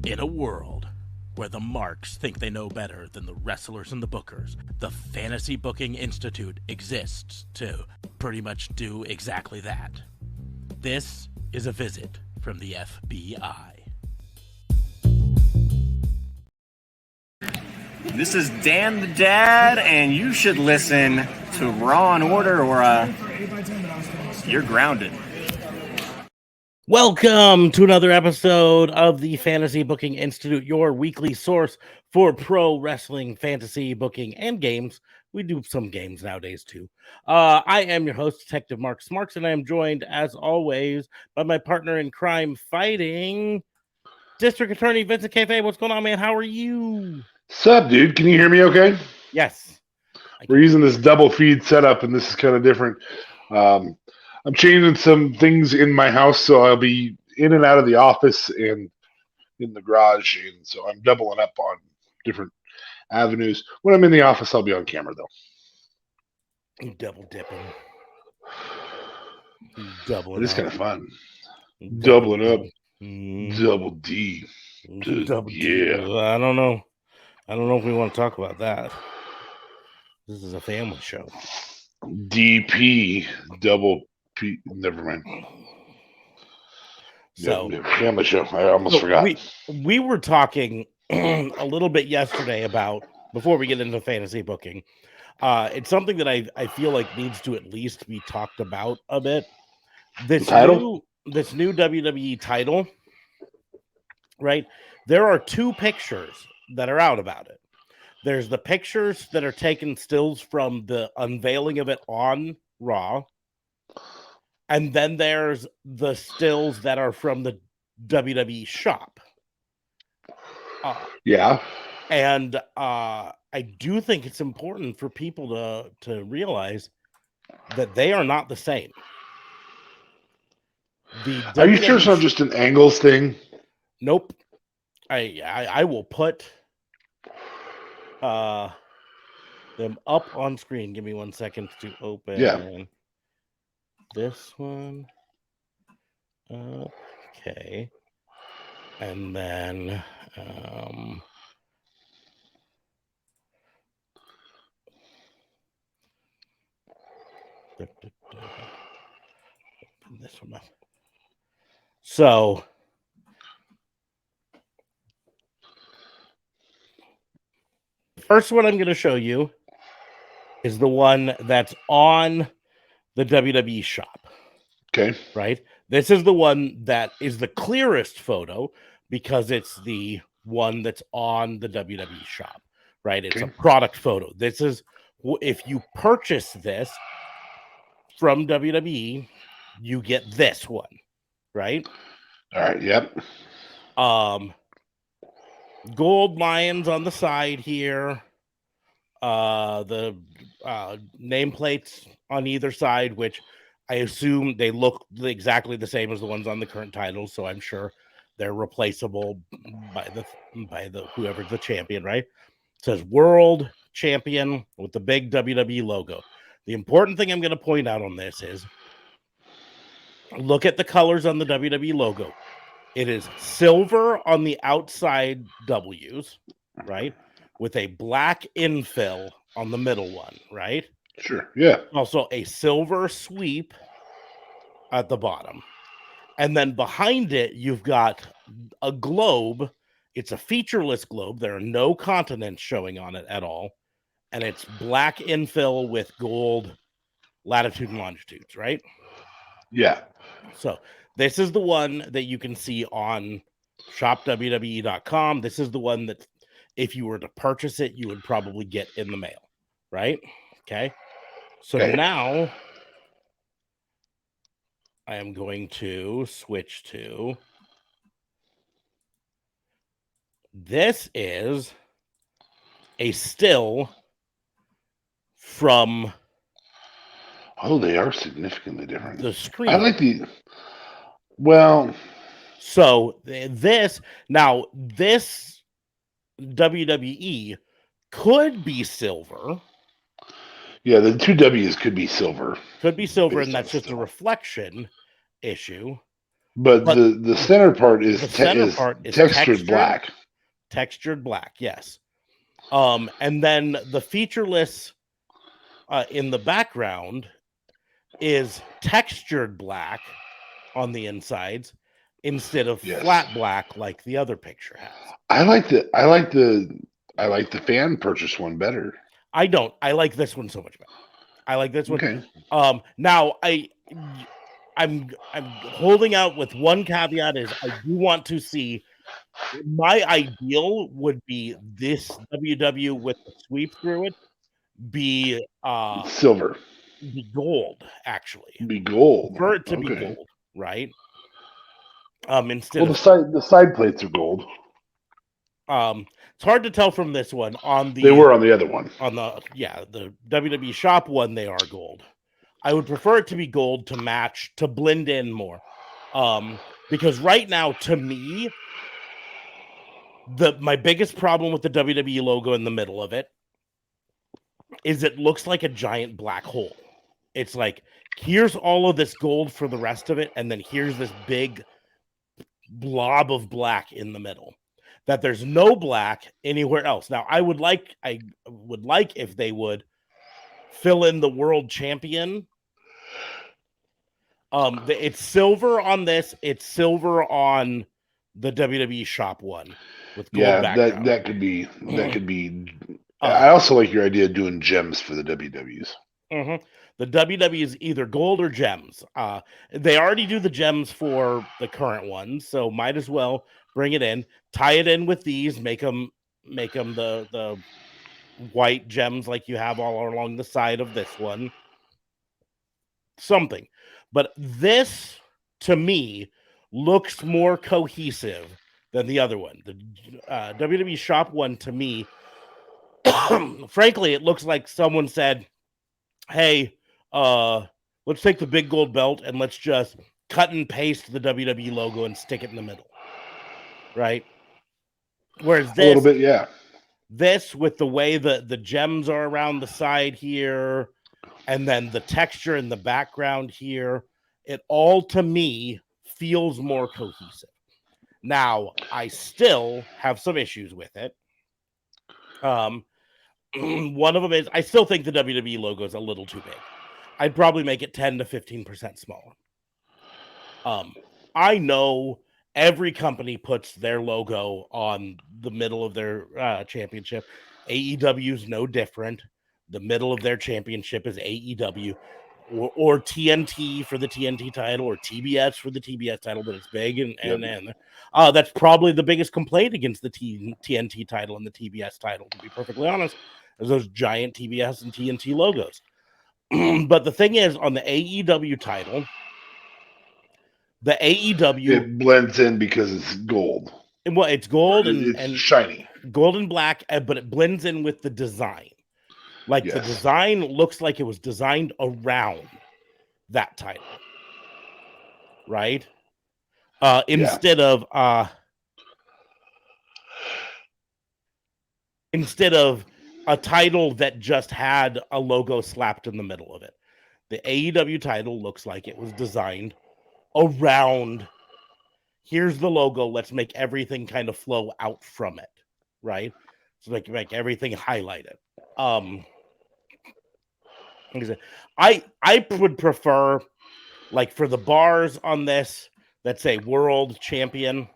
In a world where the marks think they know better than the wrestlers and the bookers, the Fantasy Booking Institute exists to pretty much do exactly that. This is a visit from the FBI. This is Dan the Dad, and you should listen to Raw and Order or you're grounded. Welcome to another episode of the Fantasy Booking Institute, your weekly source for pro wrestling, fantasy booking, and games. We do some games nowadays, too. I am your host, Detective Mark Smarks, and I am joined, as always, by my partner in crime fighting, District Attorney Vincent Cafe. What's going on, man? How are you? Sup, dude? Can you hear me okay? Yes. We're using this double feed setup, and this is kind of different. I'm changing some things in my house, so I'll be in and out of the office and in the garage, and so I'm doubling up on different avenues. When I'm in the office, I'll be on camera, though. Double dipping. It is kind of fun. Doubling Doubling up. Mm. Double D. Double yeah. D. I don't know if we want to talk about that. This is a family show. DP. Double P. Never mind. So, family show. I almost forgot. We were talking a little bit yesterday about, before we get into fantasy booking, it's something that I feel like needs to at least be talked about a bit. This new WWE title, right? There are two pictures that are out about it. There's the pictures that are taken stills from the unveiling of it on Raw. And then there's the stills that are from the WWE shop. Yeah. And I do think it's important for people to realize that they are not the same. Are you sure it's not just an angles thing? Nope. I will put them up on screen. Give me 1 second to open this one. Okay. And then open this one up. So first one I'm going to show you is the one that's on the WWE shop. Okay. Right? This is the one that is the clearest photo because it's the one that's on the WWE shop. Right? It's a product photo. This is, if you purchase this from WWE, you get this one. Right? All right. Yep. Gold lions on the side here. The nameplates on either side, which I assume they look exactly the same as the ones on the current titles, so I'm sure they're replaceable by the whoever's the champion, right? It says World Champion with the big WWE logo. The important thing I'm going to point out on this is look at the colors on the WWE logo. It is silver on the outside W's, right? With a black infill on the middle one, right? Sure, yeah. Also a silver sweep at the bottom. And then behind it, you've got a globe. It's a featureless globe. There are no continents showing on it at all. And it's black infill with gold latitude and longitudes, right? Yeah. So this is the one that you can see on shopwwe.com. This is the one that if you were to purchase it, you would probably get in the mail, right? Okay. So now I am going to switch to this is a still from they are significantly different. The screen. I like the so this WWE could be silver. Yeah, the two W's could be silver. And that's just a reflection issue. But the center part is the center part is textured black. Textured black, yes. And then the featureless in the background is textured black on the insides instead of flat black like the other picture has. I like the fan purchase one better. I don't. I like this one so much better. I like this one. Okay. Now I'm holding out with one caveat is I do want to see. My ideal would be this WW with the sweep through it be silver, be gold, actually. be gold. For it to be gold, right? Instead of the side plates are gold. It's hard to tell from this one. They were on the other one. On the WWE shop one, they are gold. I would prefer it to be gold to match, to blend in more. Because right now, to me, my biggest problem with the WWE logo in the middle of it is it looks like a giant black hole. It's like, here's all of this gold for the rest of it, and then here's this big blob of black in the middle. That there's no black anywhere else. Now, I would like if they would fill in the world champion. It's silver on this. It's silver on the WWE shop one with gold background. that could be. I also like your idea of doing gems for the WWs. Mm-hmm. The WW is either gold or gems. They already do the gems for the current ones, so might as well bring it in, tie it in with these, make them the white gems like you have all along the side of this one. Something. But this, to me, looks more cohesive than the other one. The WWE shop one, to me, frankly, it looks like someone said, hey, let's take the big gold belt and let's just cut and paste the WWE logo and stick it in the middle. Right? Whereas this, a little bit, yeah. This, with the way the gems are around the side here, and then the texture in the background here, it all, to me, feels more cohesive. Now, I still have some issues with it. One of them is, I still think the WWE logo is a little too big. I'd probably make it 10 to 15% smaller. I know every company puts their logo on the middle of their championship. AEW's no different. The middle of their championship is AEW, or TNT for the TNT title, or TBS for the TBS title, but it's big and that's probably the biggest complaint against the TNT title and the TBS title, to be perfectly honest, is those giant TBS and TNT logos. But the thing is, on the AEW title, the AEW, it blends in because it's gold. Well, it's gold and shiny, gold and black, but it blends in with the design. Like the design looks like it was designed around that title, right? Instead of a title that just had a logo slapped in the middle of it. The AEW title looks like it was designed around, here's the logo, let's make everything kind of flow out from it, right? So make everything highlighted. I would prefer, like, for the bars on this that say world champion,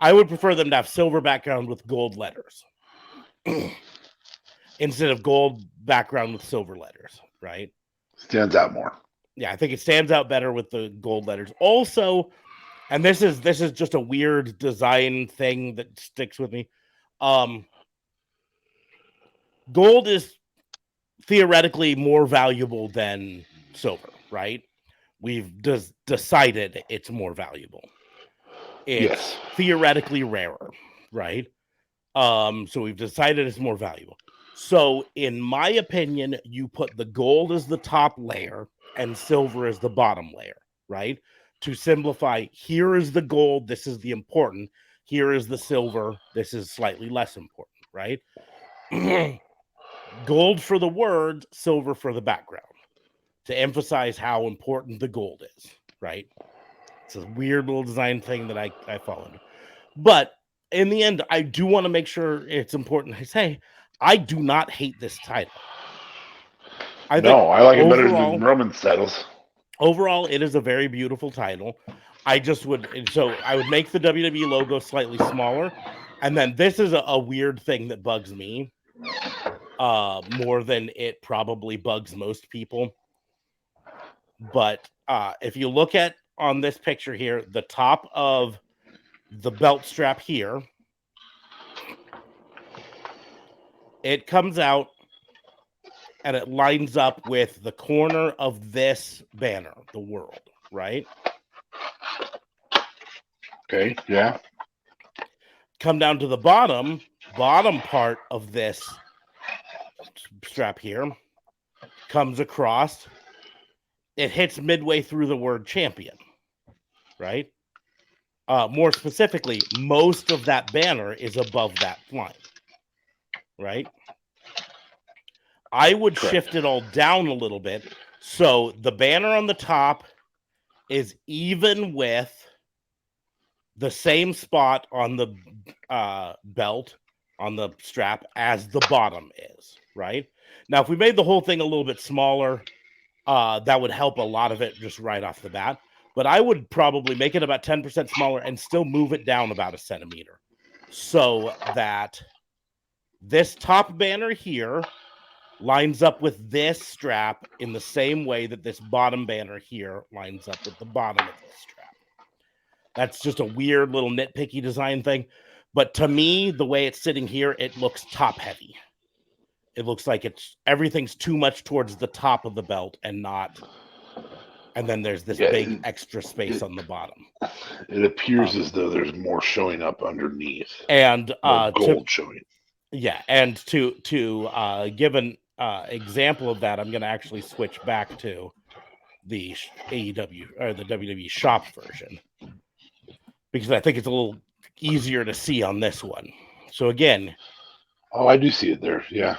I would prefer them to have silver background with gold letters instead of gold background with silver letters, right? Stands out more. Yeah, I think it stands out better with the gold letters. Also, and this is just a weird design thing that sticks with me. Gold is theoretically more valuable than silver, right? We've decided it's more valuable. It's theoretically rarer, right? So we've decided it's more valuable. So in my opinion, you put the gold as the top layer and silver as the bottom layer, right? To simplify, here is the gold, this is the important. Here is the silver, this is slightly less important, right? Gold for the words, silver for the background, to emphasize how important the gold is, right? It's a weird little design thing that I followed. But in the end, I do want to make sure it's important. I say I do not hate this title. I think No, I like it better than Roman's titles. overall, it is a very beautiful title. I just would I would make the WWE logo slightly smaller, and then this is a weird thing that bugs me, more than it probably bugs most people. But if you look at on this picture here, the top of the belt strap here, it comes out and it lines up with the corner of this banner, the world, right? Okay, yeah. Come down to the bottom part of this strap here, comes across, it hits midway through the word champion, right? More specifically, most of that banner is above that line, right? I would shift it all down a little bit. So the banner on the top is even with the same spot on the belt, on the strap, as the bottom is, right? Now, if we made the whole thing a little bit smaller, that would help a lot of it just right off the bat. But I would probably make it about 10% smaller and still move it down about a centimeter so that this top banner here lines up with this strap in the same way that this bottom banner here lines up with the bottom of this strap. That's just a weird little nitpicky design thing. But to me, the way it's sitting here, it looks top heavy. It looks like everything's too much towards the top of the belt and not. And then there's this big extra space on the bottom. It appears as though there's more showing up underneath. And gold showing. Yeah, and to give an example of that, I'm going to actually switch back to the AEW or the WWE shop version because I think it's a little easier to see on this one. So again, I do see it there. Yeah.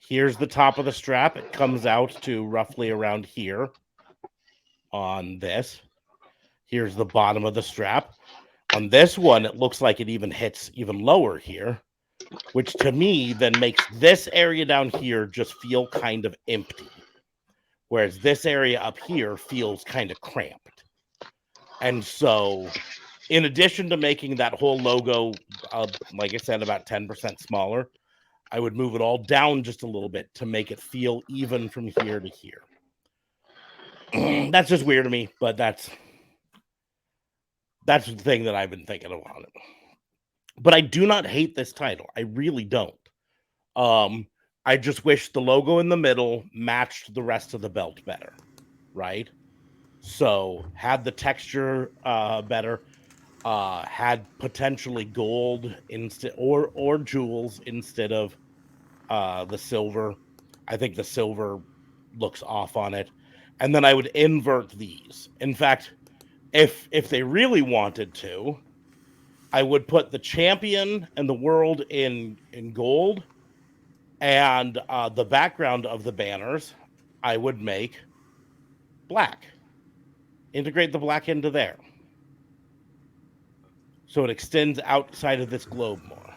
Here's the top of the strap. It comes out to roughly around here on this. Here's the bottom of the strap. On this one, it looks like it even hits even lower here, which to me then makes this area down here just feel kind of empty, whereas this area up here feels kind of cramped. And so, in addition to making that whole logo, like I said, about 10% smaller, I would move it all down just a little bit to make it feel even from here to here. That's just weird to me, but that's the thing that I've been thinking about it. But I do not hate this title. I really don't. I just wish the logo in the middle matched the rest of the belt better, right? So had the texture better, had potentially gold instead or jewels instead of the silver. I think the silver looks off on it. And then I would invert these. In fact, if they really wanted to, I would put the champion and the world in gold, and the background of the banners I would make black. Integrate the black into there, so it extends outside of this globe more.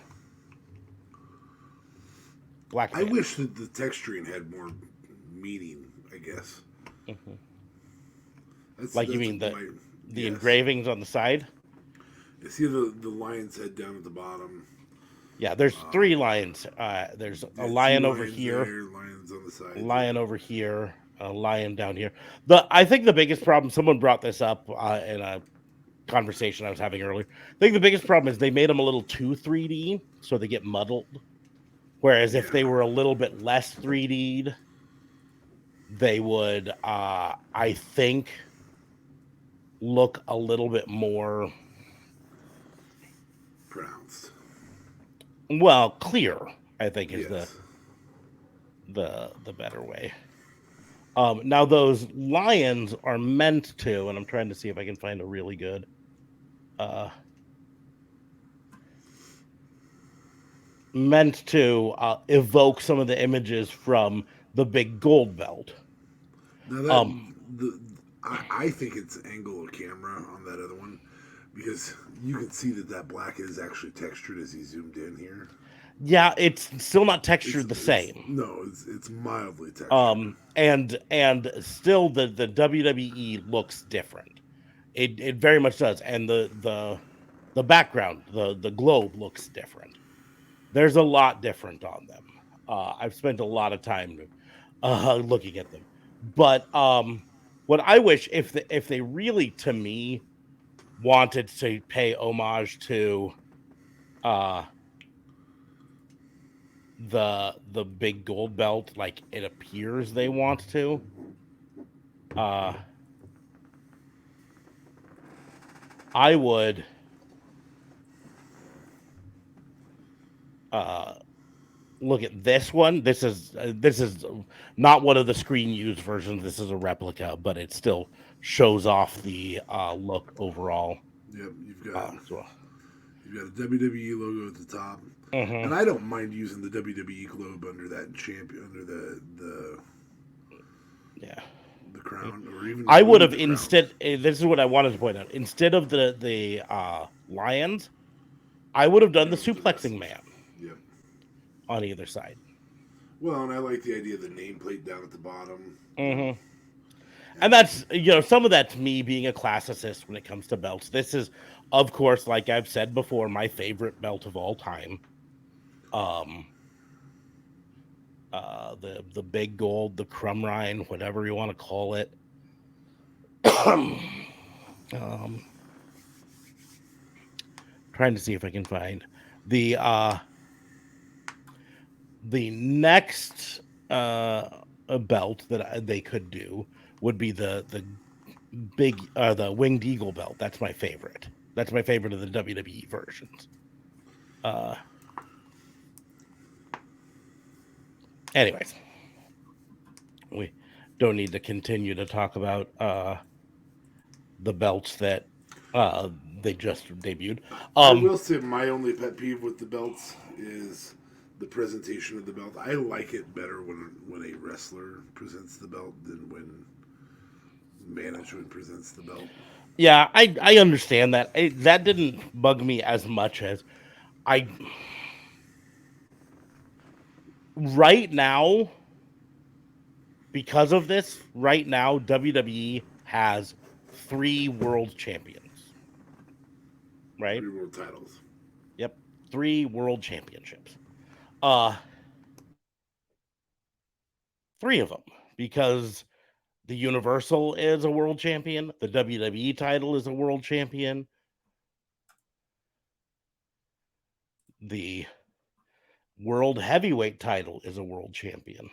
Black. I wish that the texturing had more meaning, I guess. Mm-hmm. That's you mean the yes. Engravings on the side? You see the lion's head down at the bottom. Yeah, there's 3 lions. There's a lion over here, lions on the side, a lion over here, a lion down here. I think the biggest problem, someone brought this up in a conversation I was having earlier. I think the biggest problem is they made them a little too 3D, so they get muddled. Whereas if they were a little bit less 3D'd, they would, I think, look a little bit more pronounced. Well, clear, I think, is the better way. Now those lions are meant to, and I'm trying to see if I can find a really good meant to evoke some of the images from the big gold belt. Now I think it's angle of camera on that other one because you can see that black is actually textured as he zoomed in here. Yeah, it's still not textured the same. No, it's mildly textured. And still the WWE looks different. It very much does, and the background, the globe looks different. There's a lot different on them. I've spent a lot of time looking at them, but what I wish if they really to me wanted to pay homage to uh the big gold belt like it appears they want to uh I would uh look at this one. This is not one of the screen used versions. This is a replica, but it still shows off the look overall. Yep, So, you've got a WWE logo at the top, and I don't mind using the WWE globe under that champion under yeah, the crown, or even I would have instead. This is what I wanted to point out. Instead of the lions, I would have done the suplexing man. Yep. On either side. Well, and I like the idea of the nameplate down at the bottom. Mm-hmm. And that's, some of that's me being a classicist when it comes to belts. This is, of course, like I've said before, my favorite belt of all time. The big gold, the Crumrine, whatever you want to call it. Trying to see if I can find the next belt that they could do would be the big the winged eagle belt. That's my favorite. That's my favorite of the WWE versions. Anyways, we don't need to continue to talk about the belts that they just debuted. I will say my only pet peeve with the belts is the presentation of the belt. I like it better when a wrestler presents the belt than when management presents the belt. Yeah, I understand that. That didn't bug me as much as I. Right now, because of this, right now WWE has 3 world champions. Right? 3 world titles. Yep, 3 world championships. 3 of them, because the Universal is a world champion, the WWE title is a world champion, the World Heavyweight title is a world champion.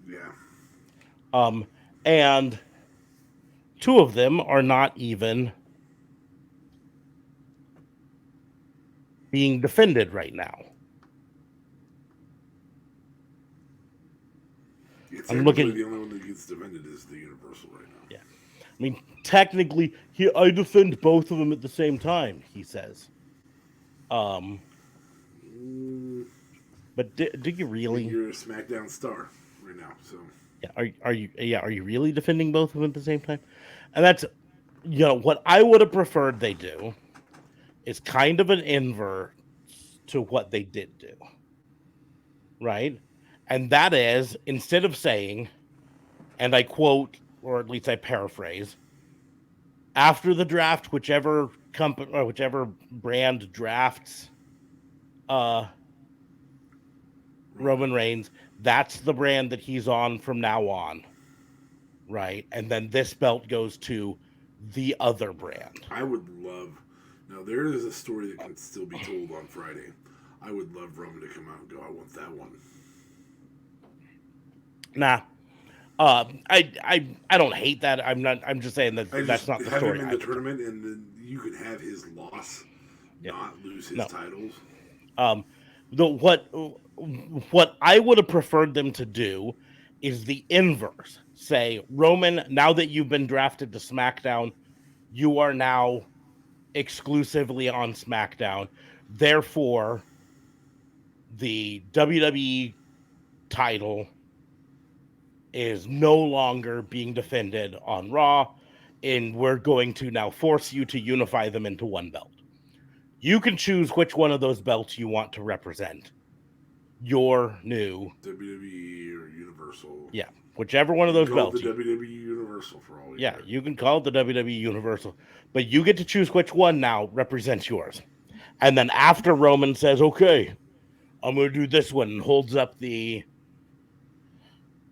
Yeah. And 2 of them are not even being defended right now. I'm looking. The only one that gets defended is the Universal right now. Yeah, I mean, technically, I defend both of them at the same time. He says. But do you really? You're a SmackDown star right now, so. Yeah, are you really defending both of them at the same time? And that's, what I would have preferred they do is kind of an invert to what they did do. Right? And that is, instead of saying, and I quote, or at least I paraphrase, after the draft, whichever company or whichever brand drafts Roman Reigns, that's the brand that he's on from now on. Right? And then this belt goes to the other brand. I would love. Now, there is a story that can still be told on Friday. I would love Roman to come out and go, I want that one. Nah. I don't hate that. I'm just saying that that's not the story. Have him in the tournament, and then you could have his loss, not lose his titles. What I would have preferred them to do is the inverse. Say, Roman, now that you've been drafted to SmackDown, you are now exclusively on SmackDown. Therefore, the WWE title is no longer being defended on Raw, and we're going to now force you to unify them into one belt. You can choose which one of those belts you want to represent your new WWE or Universal. Yeah, whichever one of those belts. The WWE Universal for all we Yeah, care. you can call it the WWE Universal, but you get to choose which one now represents yours. And then after Roman says, "Okay, I'm going to do this one," and holds up the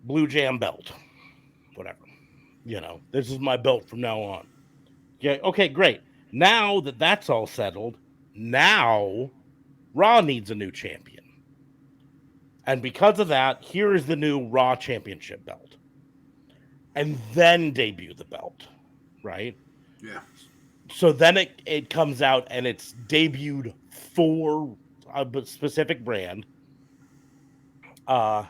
Blue Jam belt, whatever. This is my belt from now on. Yeah, okay, great. Now that that's all settled, now Raw needs a new champion. And because of that, here is the new Raw Championship belt. And then debut the belt, right? Yeah. So then it comes out and it's debuted for a specific brand. And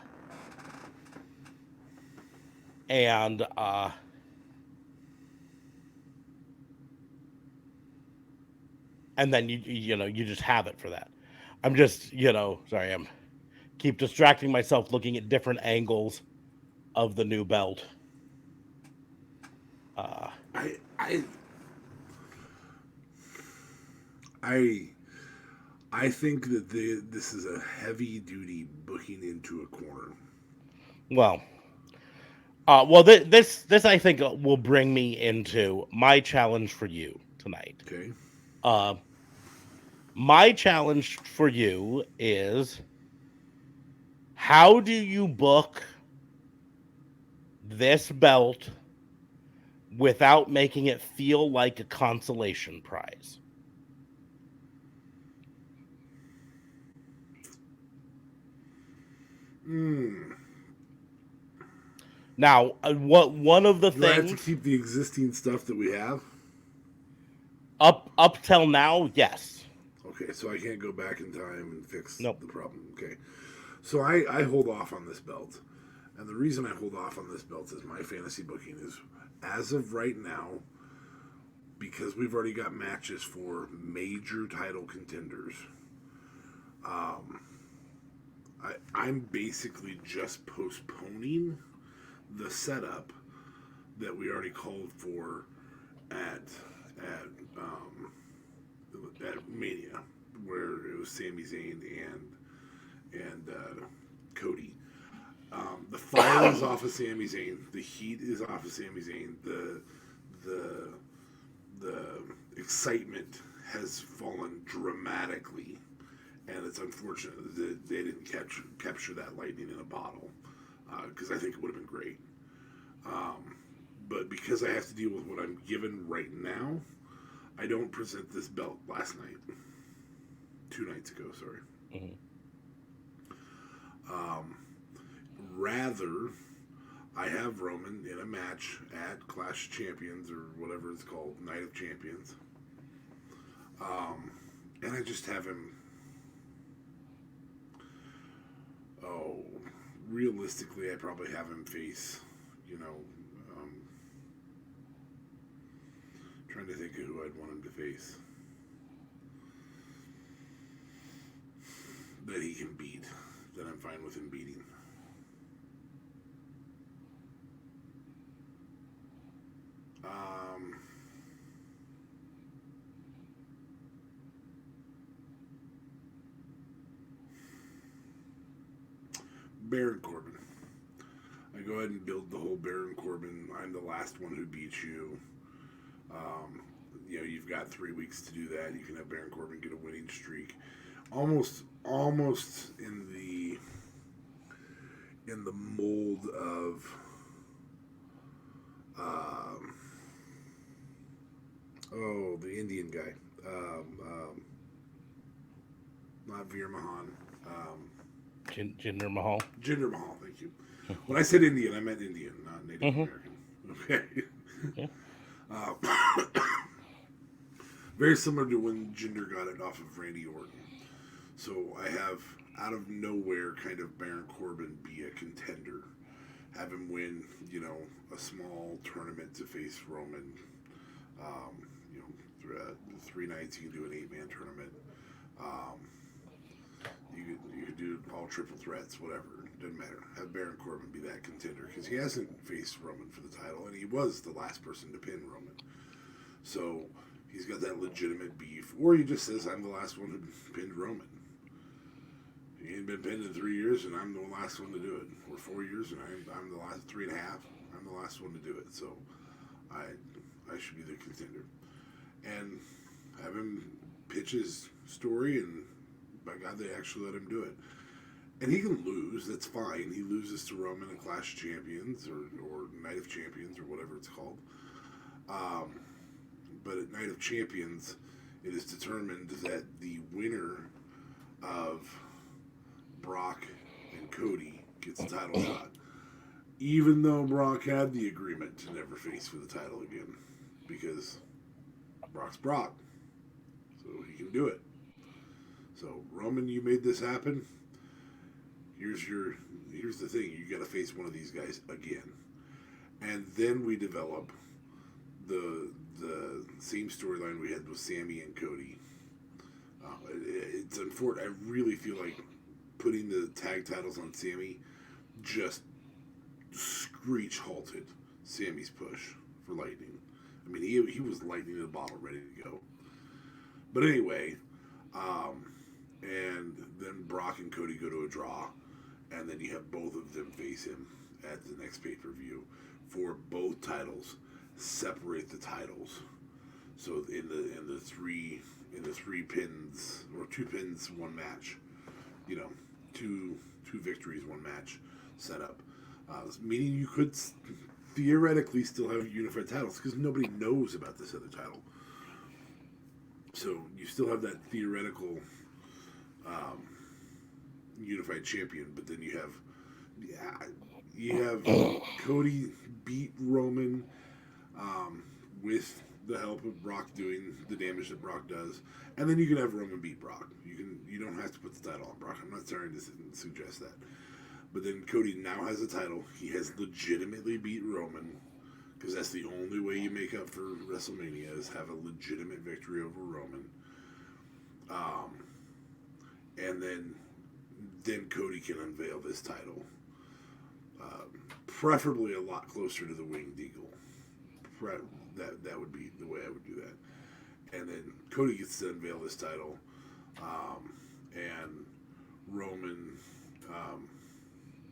then you just have it for that. I'm just, sorry, I'm keep distracting myself looking at different angles of the new belt. I think that this is a heavy duty booking into a corner. This I think will bring me into my challenge for you tonight. Okay. My challenge for you is, how do you book this belt without making it feel like a consolation prize? Now, one of the Do I things have to keep the existing stuff that we have? up till now, yes. Okay, so I can't go back in time and fix Nope. the problem. Okay, so I hold off on this belt, and the reason I hold off on this belt is my fantasy booking is, as of right now, because we've already got matches for major title contenders. I'm basically just postponing the setup that we already called for at Mania, where it was Sami Zayn and Cody. The fire is off of Sami Zayn. The heat is off of Sami Zayn. The excitement has fallen dramatically, and it's unfortunate that they didn't capture that lightning in a bottle, because I think it would have been great. But because I have to deal with what I'm given right now, I don't present this belt last night. 2 nights ago, sorry. Mm-hmm. Rather, I have Roman in a match at Clash of Champions, or whatever it's called, Night of Champions. And I just have him... realistically, I probably have him face, trying to think of who I'd want him to face that he can beat, that I'm fine with him beating. Baron Corbin. I go ahead and build the whole Baron Corbin. I'm the last one who beats you. You've got 3 weeks to do that. You can have Baron Corbin get a winning streak. Almost in the mold of the Indian guy. Not Veer Mahan. Jinder Mahal. Jinder Mahal, thank you. When I said Indian, I meant Indian, not Native American. Okay. Yeah. Very similar to when Jinder got it off of Randy Orton. So I have, out of nowhere, kind of Baron Corbin be a contender. Have him win, a small tournament to face Roman. 3 nights, you can do an 8-man tournament. You could do all triple threats, whatever. It doesn't matter. Have Baron Corbin be that contender because he hasn't faced Roman for the title, and he was the last person to pin Roman. So he's got that legitimate beef, or he just says, "I'm the last one who pinned Roman. He ain't been pinned in 3 years, and I'm the last one to do it. Or 4 years, and I'm the last 3.5. I'm the last one to do it. So I should be the contender." And have him pitch his story, and by God, they actually let him do it. And he can lose. That's fine. He loses to Roman in Clash of Champions or Night of Champions or whatever it's called. But at Night of Champions, it is determined that the winner of Brock and Cody gets a title shot. Even though Brock had the agreement to never face for the title again. Because Brock's Brock. So he can do it. So, Roman, you made this happen. Here's the thing. You got to face one of these guys again. And then we develop the same storyline we had with Sami and Cody. It's unfortunate. I really feel like putting the tag titles on Sami just screech halted Sami's push for Lightning. I mean, he was lightning in the bottle, ready to go. But anyway, and then Brock and Cody go to a draw, and then you have both of them face him at the next pay-per-view for both titles. Separate the titles. So in the three pins or 2 pins, 1 match, two victories, 1 match setup, meaning you could theoretically still have unified titles because nobody knows about this other title. So you still have that theoretical unified champion, but then you have Cody beat Roman with the help of Brock doing the damage that Brock does, and then you can have Roman beat Brock. You don't have to put the title on Brock. I'm not trying to suggest that, but then Cody now has a title. He has legitimately beat Roman because that's the only way you make up for WrestleMania is have a legitimate victory over Roman. And then Cody can unveil this title, preferably a lot closer to the Winged Eagle. That would be the way I would do that. And then Cody gets to unveil this title, and Roman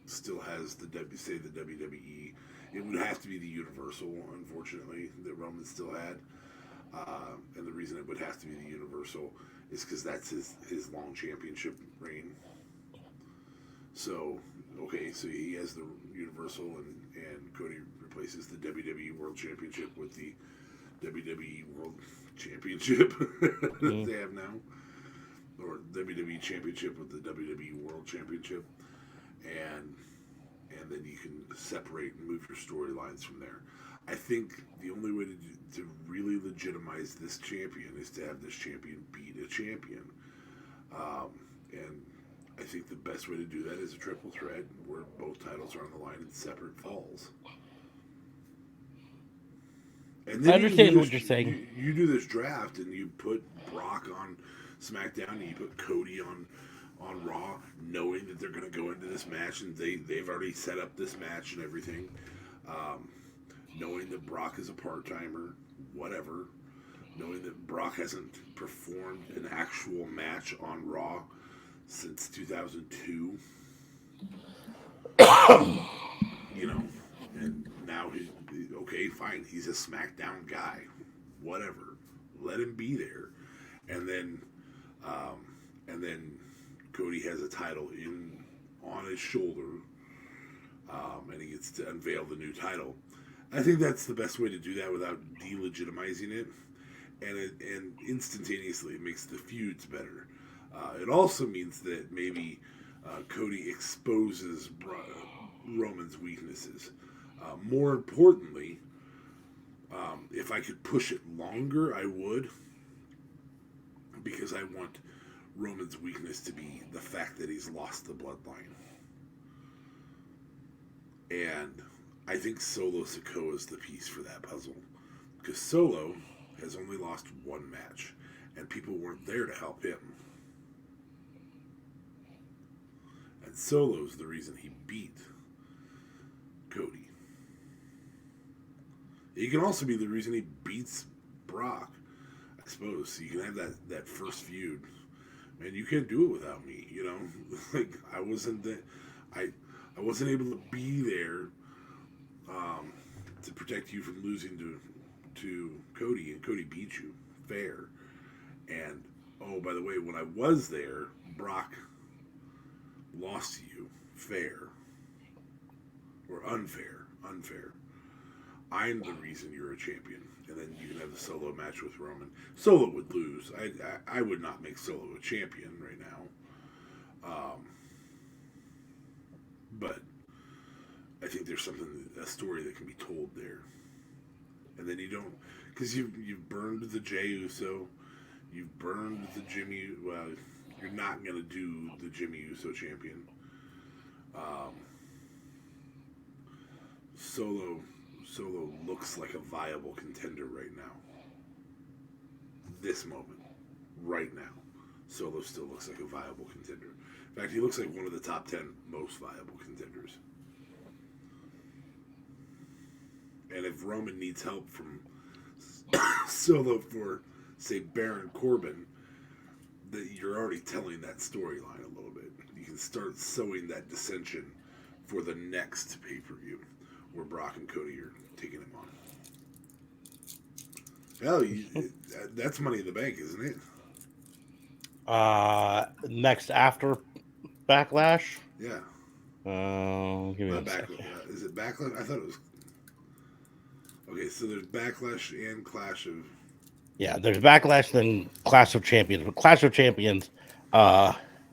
still has the WWE. It would have to be the Universal, unfortunately, that Roman still had. And the reason it would have to be the Universal is because that's his long championship reign. So, okay, so he has the Universal, and Cody replaces the WWE World Championship with the WWE World Championship that they have now. Or WWE Championship with the WWE World Championship. And then you can separate and move your storylines from there. I think the only way to really legitimize this champion is to have this champion beat a champion. And I think the best way to do that is a triple threat where both titles are on the line in separate falls. And then I understand what you're saying. You do this draft and you put Brock on SmackDown and you put Cody on Raw, knowing that they're going to go into this match and they've already set up this match and everything. Knowing that Brock is a part-timer, whatever. Knowing that Brock hasn't performed an actual match on Raw since 2002. And now okay, fine, he's a SmackDown guy. Whatever. Let him be there. And then Cody has a title on his shoulder, and he gets to unveil the new title. I think that's the best way to do that without delegitimizing it, and instantaneously it makes the feuds better. It also means that maybe Cody exposes Roman's weaknesses. More importantly, if I could push it longer, I would, because I want Roman's weakness to be the fact that he's lost the bloodline. And I think Solo Sikoa is the piece for that puzzle. Because Solo has only lost 1 match, and people weren't there to help him. that Solo's the reason he beat Cody. He can also be the reason he beats Brock, I suppose. So you can have that first feud. Man, you can't do it without me, you know? Like, I wasn't able to be there to protect you from losing to Cody, and Cody beat you fair. And oh, by the way, when I was there, Brock lost to you fair or unfair. I'm the reason you're a champion, and then you can have the Solo match with Roman. Solo would lose. I would not make Solo a champion right now. But I think there's a story that can be told there, and then you don't, because you've burned the Jey Uso, you've burned the Jimmy. Well, you're not gonna do the Jimmy Uso champion. Solo looks like a viable contender right now. This moment, right now, Solo still looks like a viable contender. In fact, he looks like one of the top 10 most viable contenders. And if Roman needs help from Solo for, say, Baron Corbin, that you're already telling that storyline a little bit. You can start sowing that dissension for the next pay-per-view where Brock and Cody are taking him on. Hell, that's Money in the Bank, isn't it? Next after Backlash. Yeah. Give me a second. Is it Backlash? I thought it was. Okay, so there's Backlash and Clash of. Yeah, there's Backlash, then Clash of Champions. But Clash of Champions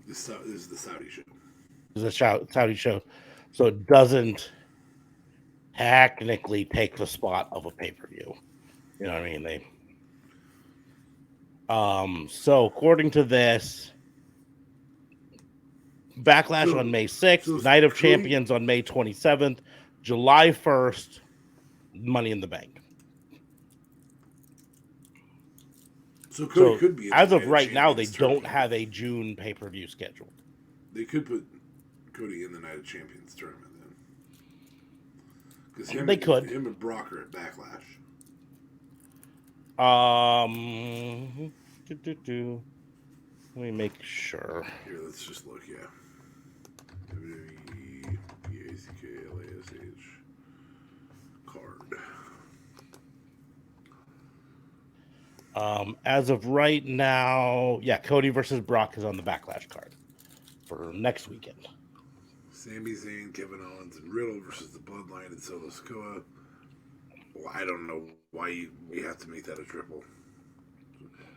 This is the Saudi show. is a Saudi show, so it doesn't technically take the spot of a pay-per-view. You know what I mean? So according to this, Backlash on May 6th, Night of Champions on May 27th, July 1st, Money in the Bank. So Cody could be. As of right now, they don't have a June pay-per-view scheduled. They could put Cody in the Night of Champions tournament then. Because him and Brock are at Backlash. Let me make sure. Here, let's just look, yeah. WWE BACKLASH card. As of right now, yeah, Cody versus Brock is on the Backlash card for next weekend. Sami Zayn, Kevin Owens, and Riddle versus the Bloodline and Solo Sikoa. Well, I don't know why we have to make that a triple.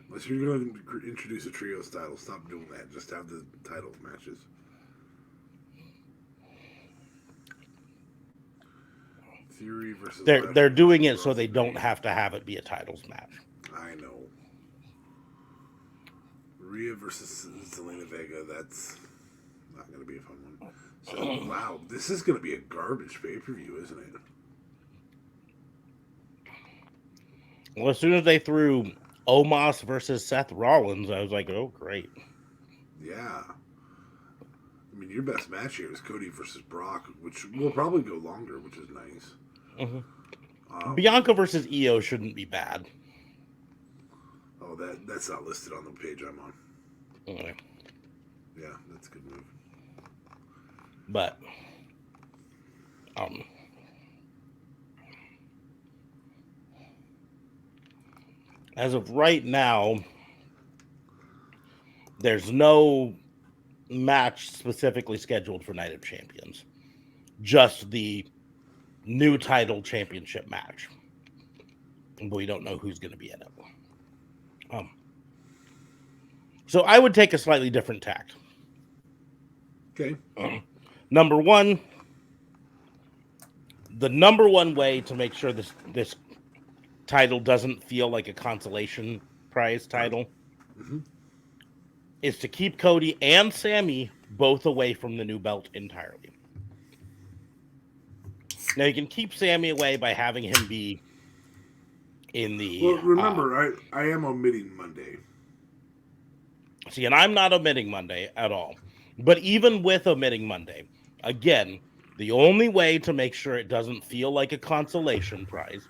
Unless you're going to introduce a trios title, stop doing that. Just have the title matches. Theory versus. They're doing it so they don't have to have it be a titles match. I know. Rhea versus Zelina Vega. That's not going to be a fun one. So wow, this is going to be a garbage pay-per-view, isn't it? Well, as soon as they threw Omos versus Seth Rollins, I was like, oh, great. Yeah. I mean, your best match here is Cody versus Brock, which will probably go longer, which is nice. Mm-hmm. Bianca versus Io shouldn't be bad. Oh, that's not listed on the page I'm on. Okay. Yeah, that's a good move. But, as of right now, there's no match specifically scheduled for Night of Champions. Just the new title championship match. But we don't know who's going to be in it. So I would take a slightly different tack. Okay. Number one, the number one way to make sure this title doesn't feel like a consolation prize title is to keep Cody and Sammy both away from the new belt entirely. Now you can keep Sammy away by having him be in the. Well, remember, I am omitting Monday. See, and I'm not omitting Monday at all. But even with omitting Monday, again, the only way to make sure it doesn't feel like a consolation prize,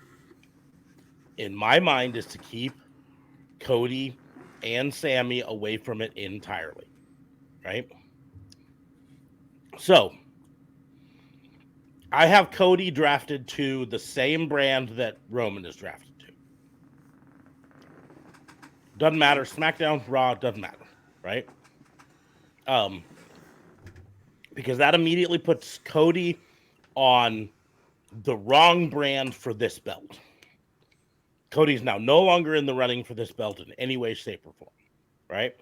in my mind, is to keep Cody and Sammy away from it entirely, right? So I have Cody drafted to the same brand that Roman is drafted to. Doesn't matter. SmackDown, Raw, doesn't matter, right? Because that immediately puts Cody on the wrong brand for this belt. Cody's now no longer in the running for this belt in any way, shape, or form, right?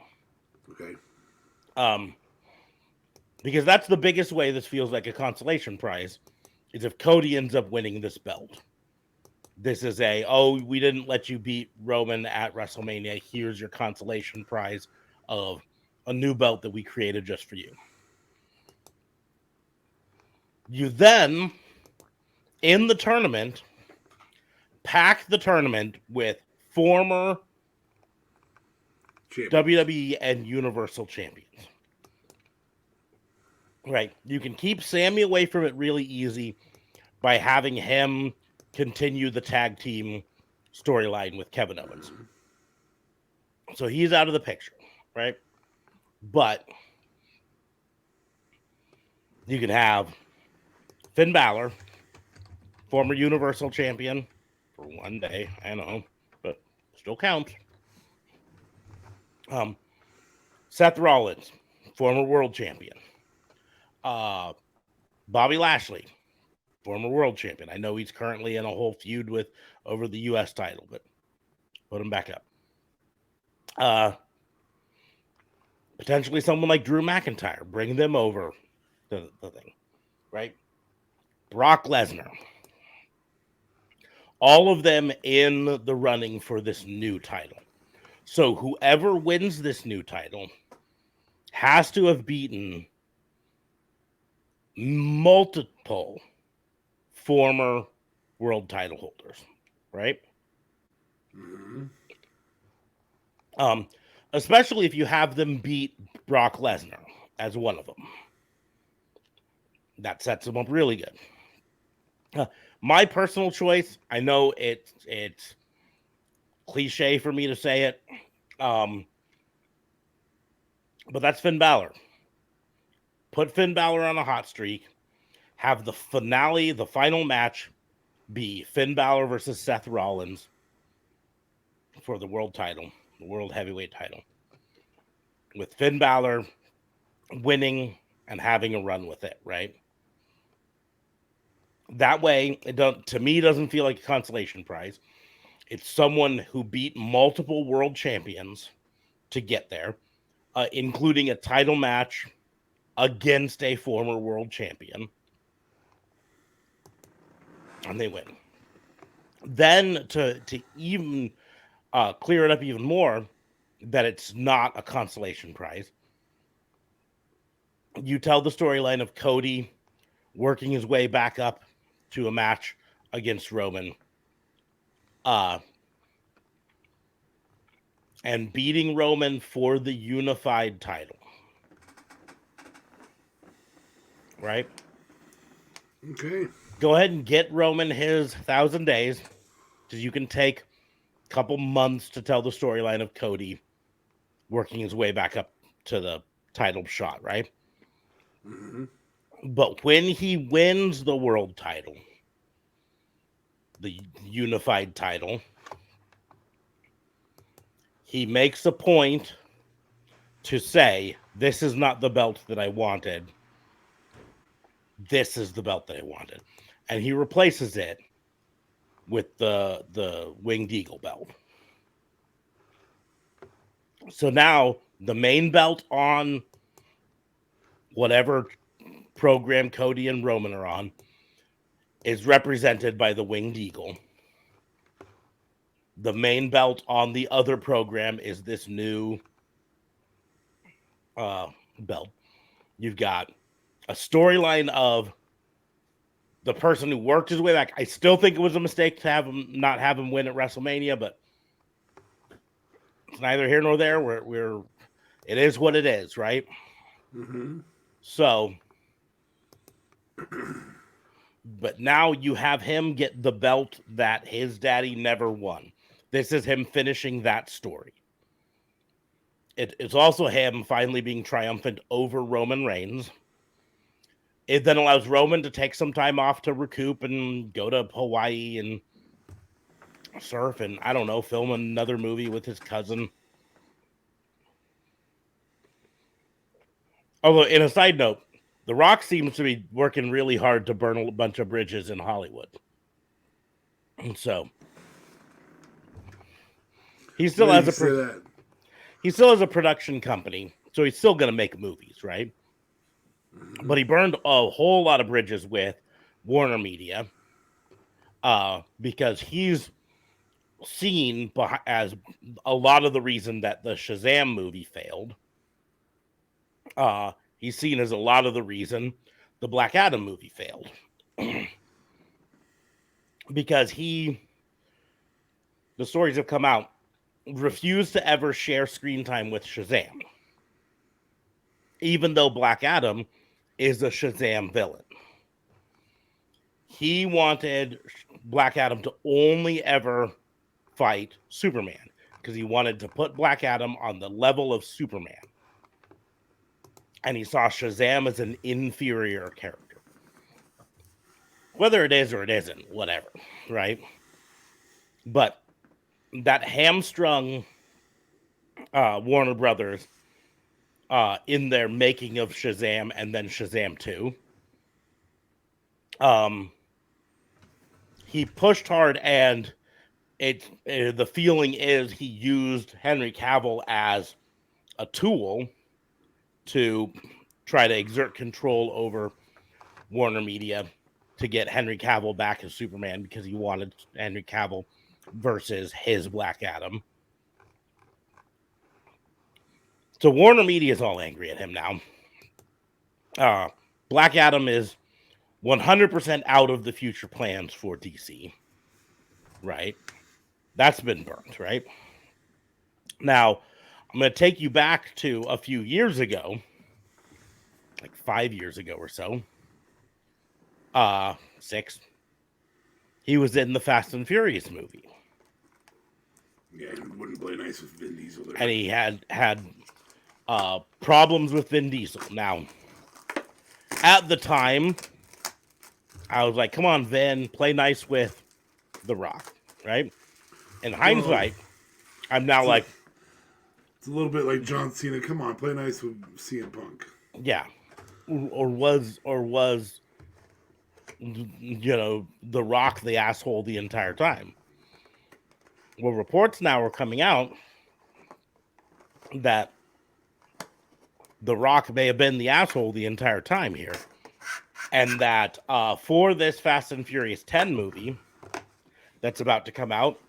Okay. Because that's the biggest way this feels like a consolation prize, is if Cody ends up winning this belt. This is we didn't let you beat Roman at WrestleMania. Here's your consolation prize of a new belt that we created just for you. You then, in the tournament, pack the tournament with former WWE and Universal champions. Right. You can keep Sammy away from it really easy by having him continue the tag team storyline with Kevin Owens. So he's out of the picture, right? But you can have Finn Balor, former Universal champion, for one day. I know, but still counts. Seth Rollins, former world champion. Bobby Lashley, former world champion. I know he's currently in a whole feud with over the U.S. title, but put him back up. Potentially someone like Drew McIntyre, bring them over the thing, right? Brock Lesnar. All of them in the running for this new title. So whoever wins this new title has to have beaten multiple former world title holders, right? Mm-hmm. Especially if you have them beat Brock Lesnar as one of them. That sets them up really good. My personal choice, I know it's cliche for me to say it, but that's Finn Balor. Put Finn Balor on a hot streak. Have the finale, the final match, be Finn Balor versus Seth Rollins for the world title, the world heavyweight title, with Finn Balor winning and having a run with it, right? That way, to me, doesn't feel like a consolation prize. It's someone who beat multiple world champions to get there, including a title match against a former world champion. And they win. Then to even clear it up even more, that it's not a consolation prize, you tell the storyline of Cody working his way back up to a match against Roman, and beating Roman for the unified title. Right? Okay. Go ahead and get Roman his 1,000 days, because you can take a couple months to tell the storyline of Cody working his way back up to the title shot, right? Mm-hmm. But when he wins the world title, the unified title, he makes a point to say, this is not the belt that I wanted. This is the belt that I wanted. And he replaces it with the Winged Eagle belt. So now the main belt on whatever program Cody and Roman are on is represented by the Winged Eagle. The main belt on the other program is this new belt. You've got a storyline of the person who worked his way back. I still think it was a mistake to not have him win at WrestleMania, but it's neither here nor there. It is what it is, right? Mm-hmm. So, but now you have him get the belt that his daddy never won. This is him finishing that story. It's also him finally being triumphant over Roman Reigns. It then allows Roman to take some time off to recoup and go to Hawaii and surf and, I don't know, film another movie with his cousin. Although, in a side note, The Rock seems to be working really hard to burn a bunch of bridges in Hollywood. And so he still Well, has you say that. he still has a production company, so he's still going to make movies, right? Mm-hmm. But he burned a whole lot of bridges with Warner Media, because he's seen as a lot of the reason that the Shazam movie failed. He's seen as a lot of the reason the Black Adam movie failed. Because the stories have come out, refused to ever share screen time with Shazam, even though Black Adam is a Shazam villain. He wanted Black Adam to only ever fight Superman because he wanted to put Black Adam on the level of Superman. And he saw Shazam as an inferior character. Whether it is or it isn't, whatever, right? But that hamstrung Warner Brothers in their making of Shazam and then Shazam 2. He pushed hard, and the feeling is he used Henry Cavill as a tool to try to exert control over Warner Media to get Henry Cavill back as Superman because he wanted Henry Cavill versus his Black Adam. So Warner Media is all angry at him now. Black Adam is 100% out of the future plans for DC. Right? That's been burnt, right? Now, I'm going to take you back to a few years ago, like 5 years ago or so. 6. He was in the Fast and Furious movie. Yeah, he wouldn't play nice with Vin Diesel there. And he had problems with Vin Diesel. Now, at the time, I was like, come on, Vin, play nice with The Rock, right? In hindsight, I'm now like... It's a little bit like John Cena. Come on, play nice with CM Punk. Yeah. Or was, The Rock the asshole the entire time. Well, reports now are coming out that The Rock may have been the asshole the entire time here. And that for this Fast and Furious 10 movie that's about to come out,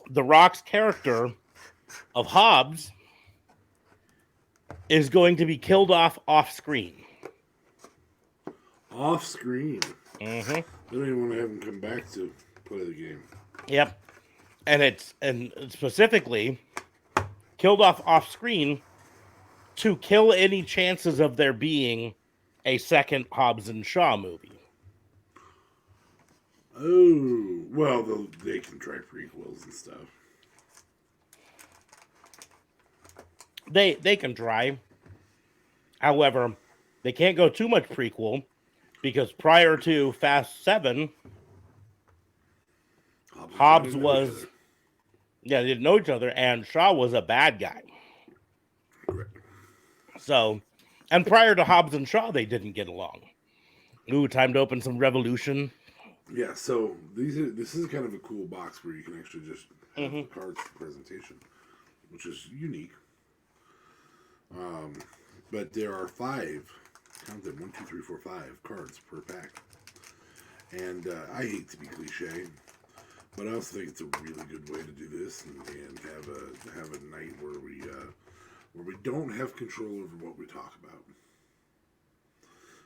The Rock's character of Hobbs is going to be killed off screen. Off screen. Mm-hmm. I don't even want to have him come back to play the game. Yep. And specifically killed off screen to kill any chances of there being a second Hobbs and Shaw movie. Oh, well, they can try prequels and stuff. They can try. However, they can't go too much prequel because prior to Fast 7, Hobbs was... Yeah, they didn't know each other, and Shaw was a bad guy. Correct. So, and prior to Hobbs and Shaw, they didn't get along. Ooh, time to open some Revolution. Yeah, so this is kind of a cool box where you can actually just have the cards for presentation, which is unique. But there are 5, count them, 1, 2, 3, 4, 5 cards per pack. And I hate to be cliche, but I also think it's a really good way to do this and have a night where we don't have control over what we talk about.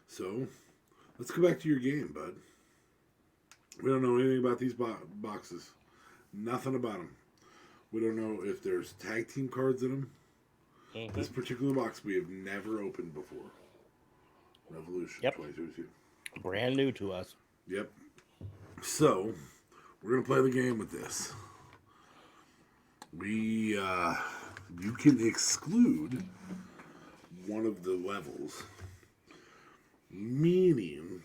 So let's go back to your game, bud. We don't know anything about these boxes. Nothing about them. We don't know if there's tag team cards in them. This particular box we have never opened before. Revolution 2022. Brand new to us. Yep. So, we're going to play the game with this. You can exclude one of the levels. Meaning,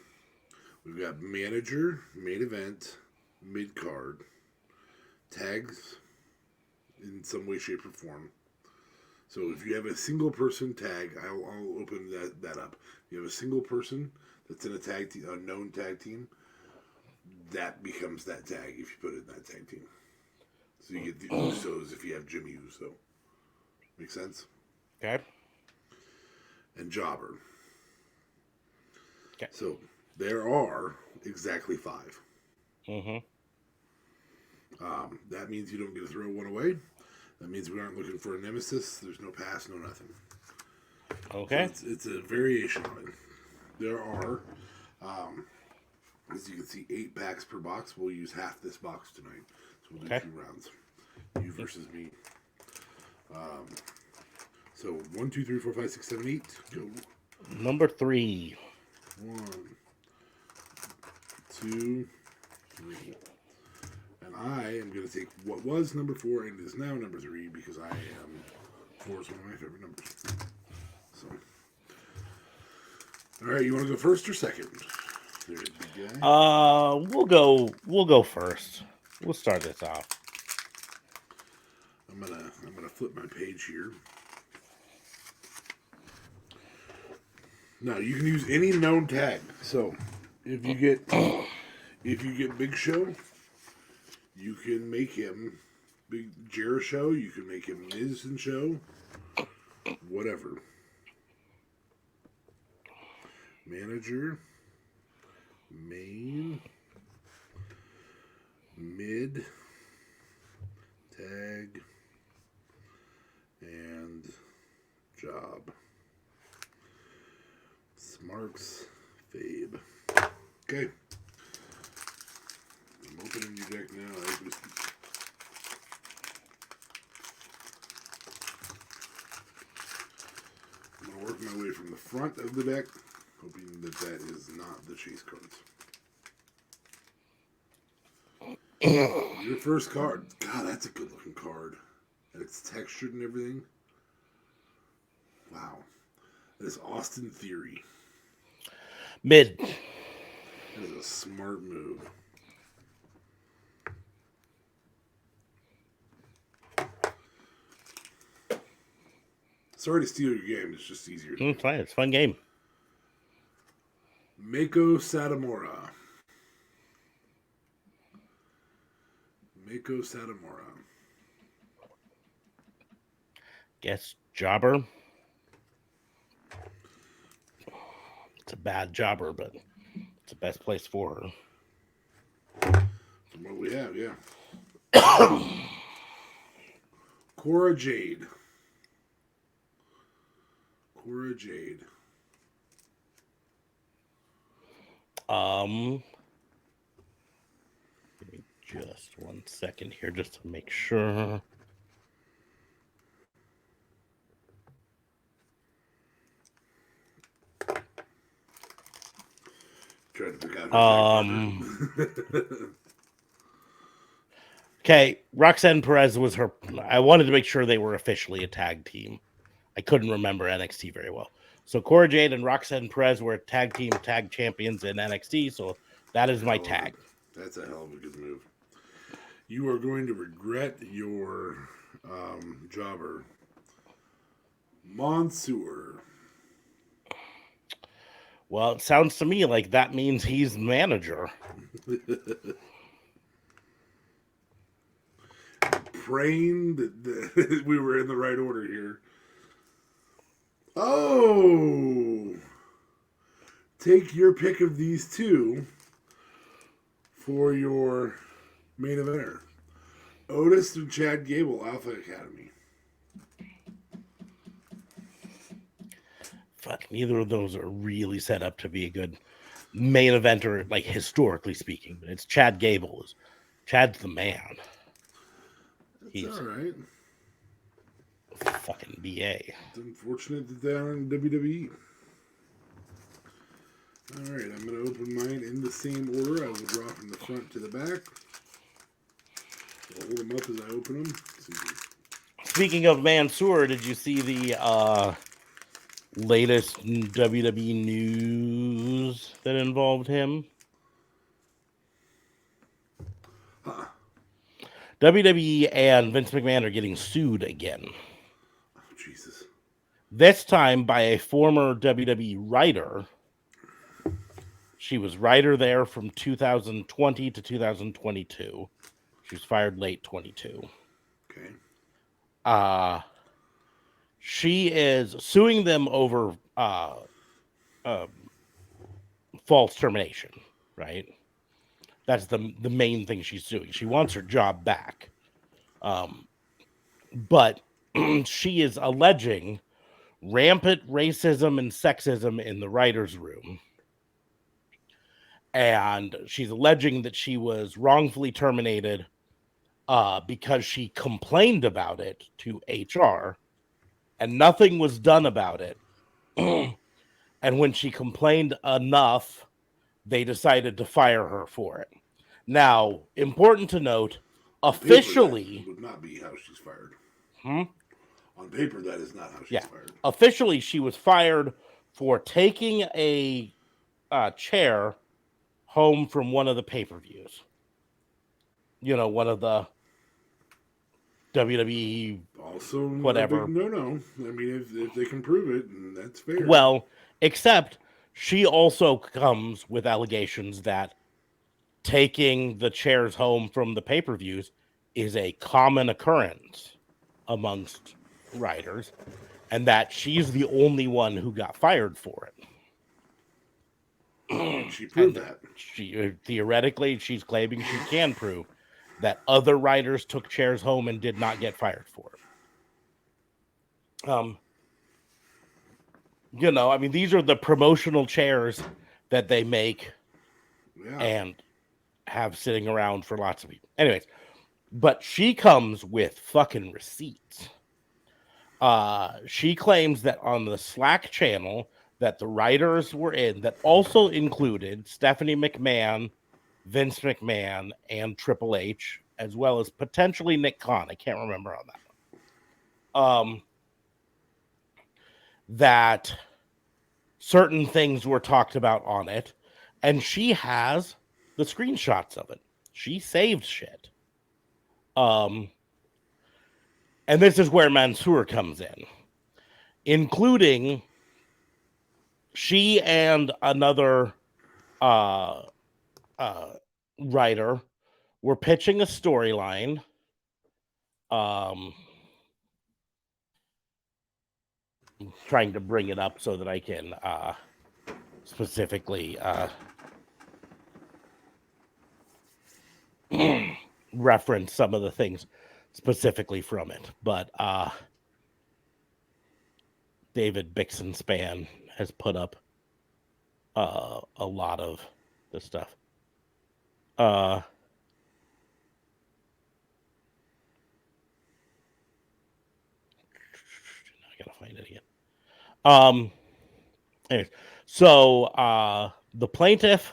we've got manager, main event, mid-card, tags in some way, shape, or form. So if you have a single person tag, I'll open that up. If you have a single person that's in a known tag team, that becomes that tag if you put it in that tag team. So you get the Usos if you have Jimmy Uso. Make sense? Okay. And Jobber. Okay. So there are exactly 5. Mm-hmm. That means you don't get to throw one away. That means we aren't looking for a nemesis. There's no pass, no nothing. Okay. So it's a variation of it. There are, as you can see, 8 packs per box. We'll use half this box tonight. So we'll do 2 rounds. You versus me. So 1, 2, 3, 4, 5, 6, 7, 8. Go. Number 3. 1, 2, 3. And I am going to take what was number 4 and is now number 3 because 4 is one of my favorite numbers. So, all right, you want to go first or second? There, big guy. We'll go first. We'll start this off. I'm gonna flip my page here. Now you can use any known tag. So if you get Big Show, you can make him Big Jericho. You can make him Miz and Show. Whatever. Manager, main, mid, tag, and job. Smarks, Fabe. Okay. I'm opening your deck now as we speak. I'm going to work my way from the front of the deck, hoping that that is not the chase cards. Your first card. God, that's a good looking card. And it's textured and everything. Wow. That is Austin Theory. Mid. That is a smart move. Sorry to steal your game. It's just easier. It's fine. It's a fun game. Mako Satomura. Mako Satomura. Guess Jobber. It's a bad jobber, but it's the best place for her. From what we have, yeah. Cora Jade. Cora Jade. Give me just 1 second here just to make sure. Trying to pick out Okay, Roxanne Perez was her. I wanted to make sure they were officially a tag team. I couldn't remember NXT very well. So Cora Jade and Roxanne Perez were tag team tag champions in NXT. So that is my tag. That's a hell of a good move. You are going to regret your jobber. Mansoor. Well, it sounds to me like that means he's manager. Praying that we were in the right order here. Oh! Take your pick of these two for your main eventer. Otis and Chad Gable, Alpha Academy. Fuck, neither of those are really set up to be a good main eventer, like historically speaking. It's Chad Gable. Chad's the man. That's all right. Fucking BA. It's unfortunate that they aren't in WWE. Alright, I'm going to open mine in the same order. I will draw from the front to the back. I'll hold them up as I open them. Speaking of Mansoor, did you see the latest WWE news that involved him? Huh. WWE and Vince McMahon are getting sued again. Oh, Jesus. This time by a former WWE writer. She was writer there from 2020 to 2022. She was fired late 22. Okay. She is suing them over false termination, right? That's the main thing she's suing. She wants her job back. But she is alleging rampant racism and sexism in the writer's room. And she's alleging that she was wrongfully terminated because she complained about it to HR and nothing was done about it. And when she complained enough, they decided to fire her for it. Now, important to note, officially... That would not be how she's fired. Hmm? On paper, that is not how she's fired. Officially, she was fired for taking a chair home from one of the pay-per-views. You know, one of the WWE also whatever. No. I mean, if they can prove it, that's fair. Well, except she also comes with allegations that taking the chairs home from the pay-per-views is a common occurrence amongst writers, and that she's the only one who got fired for it. She proved that. She theoretically, she's claiming she can prove that other writers took chairs home and did not get fired for it. You know, I mean, these are the promotional chairs that they make and have sitting around for lots of people. Anyways, but she comes with fucking receipts. She claims that on the Slack channel that the writers were in, that also included Stephanie McMahon, Vince McMahon, and Triple H, as well as potentially Nick Khan. I can't remember on that one. That certain things were talked about on it, and she has the screenshots of it. She saved shit. And this is where Mansoor comes in, including she and another writer were pitching a storyline. I'm trying to bring it up so that I can specifically reference some of the things specifically from it. But David Bixenspan has put up a lot of the stuff. I gotta find it again. Anyways, so the plaintiff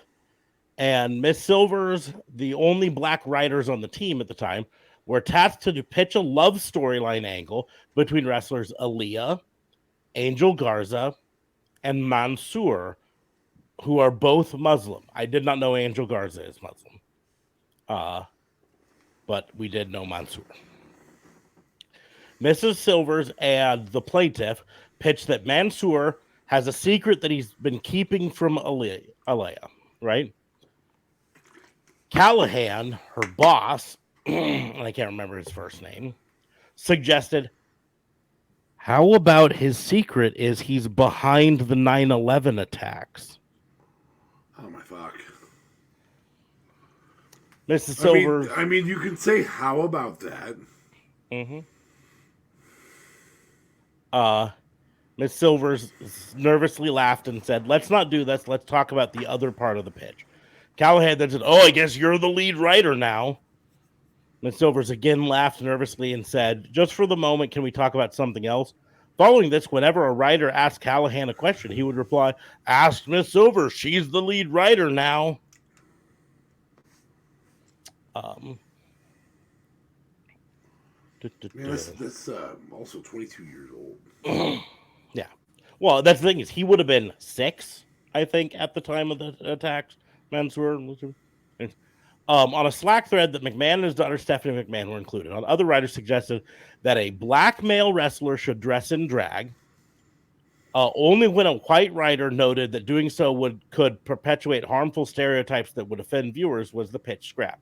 and Miss Silvers, the only black writers on the team at the time, were tasked to pitch a love storyline angle between wrestlers Aaliyah, Angel Garza, and Mansoor, who are both Muslim. I did not know Angel Garza is Muslim. But we did know Mansoor. Mrs. Silvers and the plaintiff pitched that Mansoor has a secret that he's been keeping from Aaliyah, right? Callahan, her boss, and I can't remember his first name, suggested, how about his secret is he's behind the 9/11 attacks? Oh my fuck. Mrs. Silvers. I mean, you can say how about that. Mm-hmm. Miss Silvers nervously laughed and said, let's not do this. Let's talk about the other part of the pitch. Callahan then said, oh, I guess you're the lead writer now. Miss Silvers again laughed nervously and said, "Just for the moment, can we talk about something else?" Following this, whenever a writer asked Callahan a question, he would reply, "Ask Miss Silvers. She's the lead writer now." Man, that's also 22 years old. Yeah. Well, that's the thing is he would have been 6, I think, at the time of the attacks. Mansour. On a Slack thread that McMahon and his daughter Stephanie McMahon were included. On other writers suggested that a black male wrestler should dress in drag. Only when a white writer noted that doing so could perpetuate harmful stereotypes that would offend viewers was the pitch scrapped.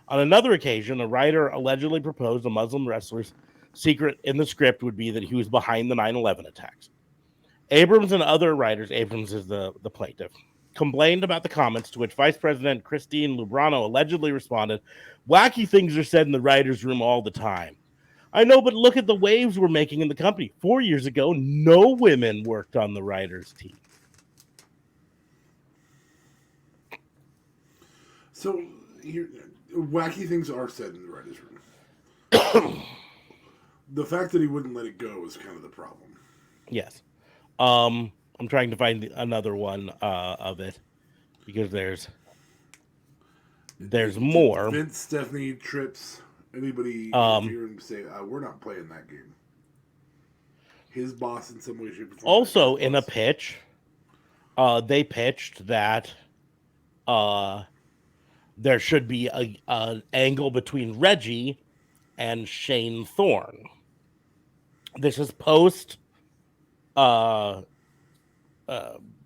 On another occasion, a writer allegedly proposed a Muslim wrestler's secret in the script would be that he was behind the 9/11 attacks. Abrams and other writers, Abrams is the plaintiff, complained about the comments, to which Vice President Christine Lubrano allegedly responded, "Wacky things are said in the writer's room all the time. I know, but look at the waves we're making in the company. 4 years ago, no women worked on the writer's team." So, wacky things are said in the writer's room. The fact that he wouldn't let it go is kind of the problem. Yes. I'm trying to find another one of it because there's more. Vince, Stephanie, Trips, anybody here and say, we're not playing that game. His boss in some way, shape, or form. Also, in a pitch, they pitched that there should be an angle between Reggie and Shane Thorne. This is post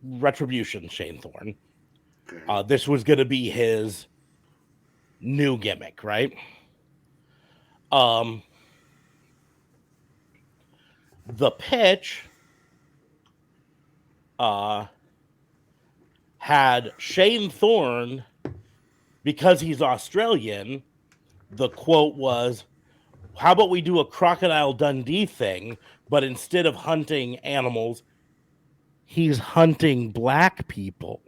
Retribution Shane Thorne. Okay. This was going to be his new gimmick, right? The pitch had Shane Thorne, because he's Australian, the quote was, "How about we do a Crocodile Dundee thing, but instead of hunting animals, he's hunting black people."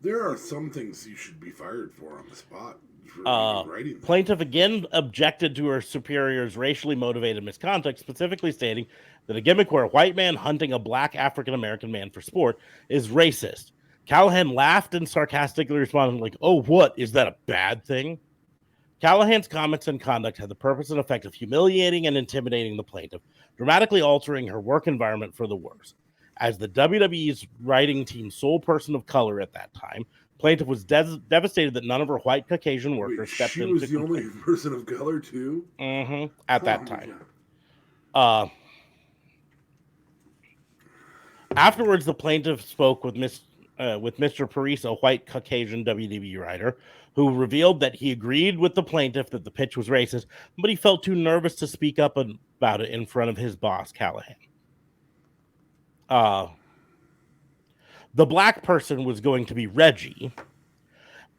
There are some things you should be fired for on the spot. Plaintiff again objected to her superior's racially motivated misconduct, specifically stating that a gimmick where a white man hunting a black African-American man for sport is racist. Callahan laughed and sarcastically responded like, "Oh, what? Is that a bad thing?" Callahan's comments and conduct had the purpose and effect of humiliating and intimidating the plaintiff, dramatically altering her work environment for the worse. As the WWE's writing team's sole person of color at that time, plaintiff was devastated that none of her white Caucasian workers stepped in. She was the only person of color, too? At that time. Afterwards, the plaintiff spoke with Mr. Paris, a white Caucasian WWE writer, who revealed that he agreed with the plaintiff that the pitch was racist, but he felt too nervous to speak up about it in front of his boss, Callahan. The black person was going to be Reggie,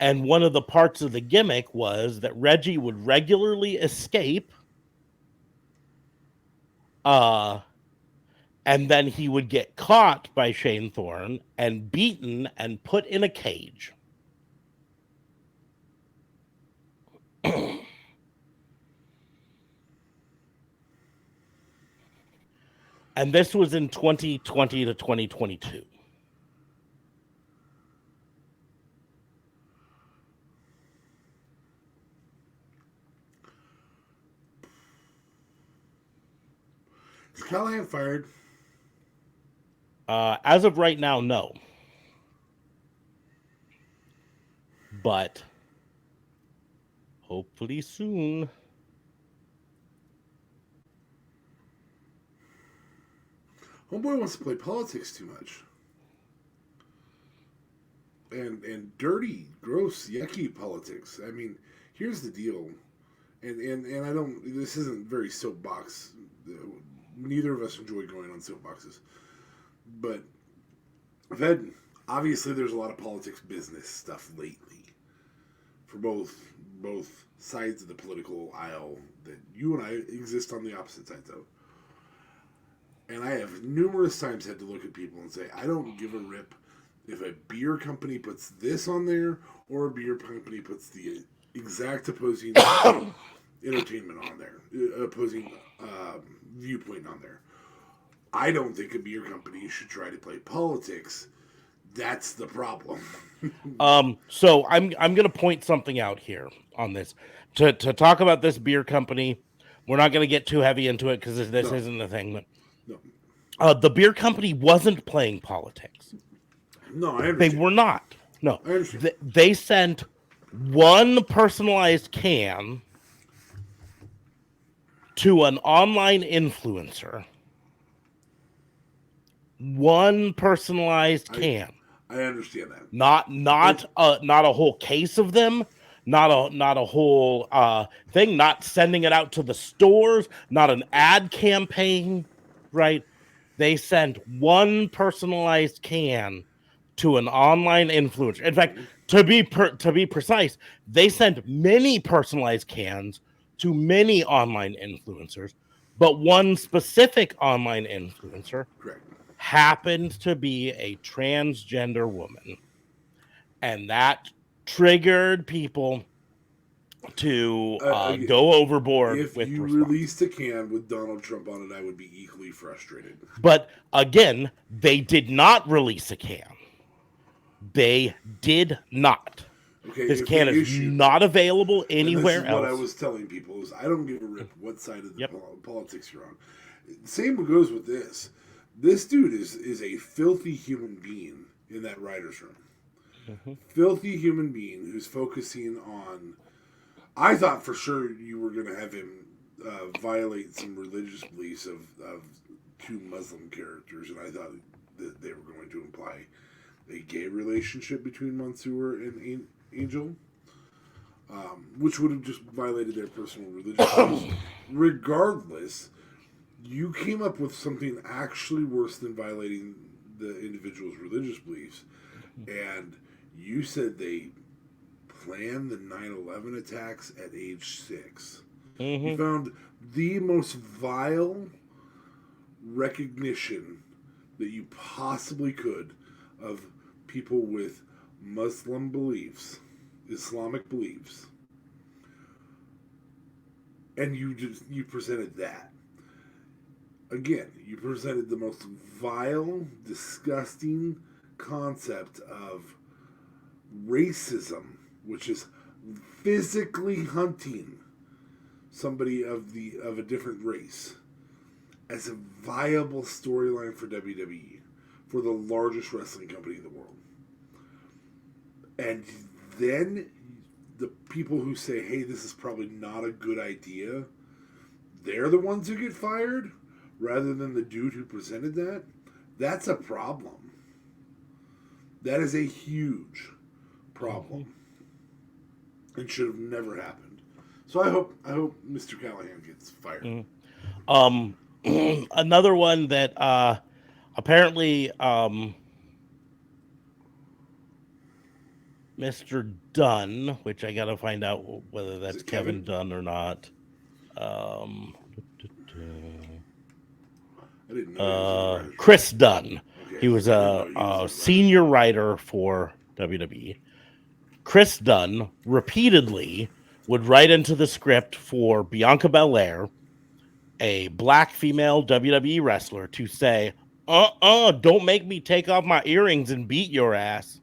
and one of the parts of the gimmick was that Reggie would regularly escape, and then he would get caught by Shane Thorne and beaten and put in a cage. And this was in 2020 to 2022. Is Callahan fired? As of right now, no. But hopefully soon. Homeboy wants to play politics too much. And dirty, gross, yucky politics. I mean, here's the deal. And I don't, this isn't very soapbox. Neither of us enjoy going on soapboxes. But obviously there's a lot of politics business stuff lately. For both sides of the political aisle that you and I exist on the opposite sides of. And I have numerous times had to look at people and say, I don't give a rip if a beer company puts this on there or a beer company puts the exact opposing entertainment on there, opposing viewpoint on there. I don't think a beer company should try to play politics. That's the problem. So I'm gonna point something out here on this to talk about this beer company. We're not gonna get too heavy into it because this No. isn't the thing. But No. the beer company wasn't playing politics. No, I understand. They were not. No, I understand. They sent one personalized can to an online influencer. One personalized can. I understand that. Not a whole case of them. Not a whole thing. Not sending it out to the stores. Not an ad campaign. Right? They sent one personalized can to an online influencer. In fact, to be precise, they sent many personalized cans to many online influencers, but one specific online influencer Correct. happened to be a transgender woman, and that triggered people to go overboard If with you response. released a can with Donald Trump on it, I would be equally frustrated. But again, they did not release a can. They did not. Okay, This if can the is issue- not available and anywhere this is else. What I was telling people is I don't give a rip what side of the Yep. politics you're on. Same goes with this. This dude is a filthy human being in that writer's room. Mm-hmm. Filthy human being who's focusing on. I thought for sure you were going to have him violate some religious beliefs of two Muslim characters, and I thought that they were going to imply a gay relationship between Mansoor and Angel, which would have just violated their personal religious beliefs. Regardless, you came up with something actually worse than violating the individual's religious beliefs, and you said they planned the 9/11 attacks at age 6. Mm-hmm. You found the most vile recognition that you possibly could of people with Muslim beliefs, Islamic beliefs, and you presented that. Again, you presented the most vile, disgusting concept of racism, which is physically hunting somebody of a different race, as a viable storyline for WWE, for the largest wrestling company in the world. And then the people who say, hey, this is probably not a good idea, they're the ones who get fired rather than the dude who presented that. That's a problem. That is a huge problem. And should have never happened. So I hope Mr. Callahan gets fired. Another one that apparently Mr. Dunn, which I gotta find out whether that's Kevin Dunn or not. I didn't know. Chris Dunn. Okay. He was a senior writer for WWE. Chris Dunn repeatedly would write into the script for Bianca Belair, a black female WWE wrestler, to say, don't make me take off my earrings and beat your ass.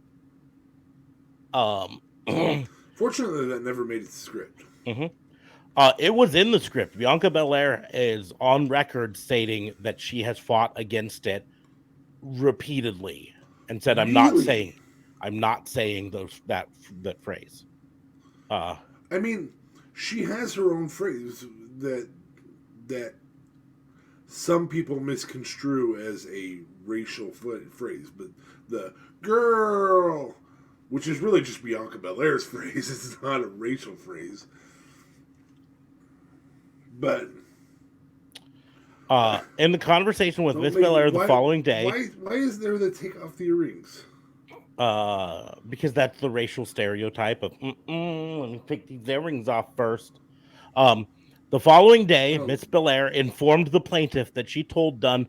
Fortunately, that never made it to script. Mm-hmm. It was in the script. Bianca Belair is on record stating that she has fought against it repeatedly and said, I'm not saying that phrase. I mean, she has her own phrase that some people misconstrue as a racial phrase, but the girl, which is really just Bianca Belair's phrase, it's not a racial phrase. But in the conversation with Miss Belair the following day, why is there the take off the earrings? Because that's the racial stereotype of let me take these earrings off first. The following day, Miss Belair informed the plaintiff that she told Dunn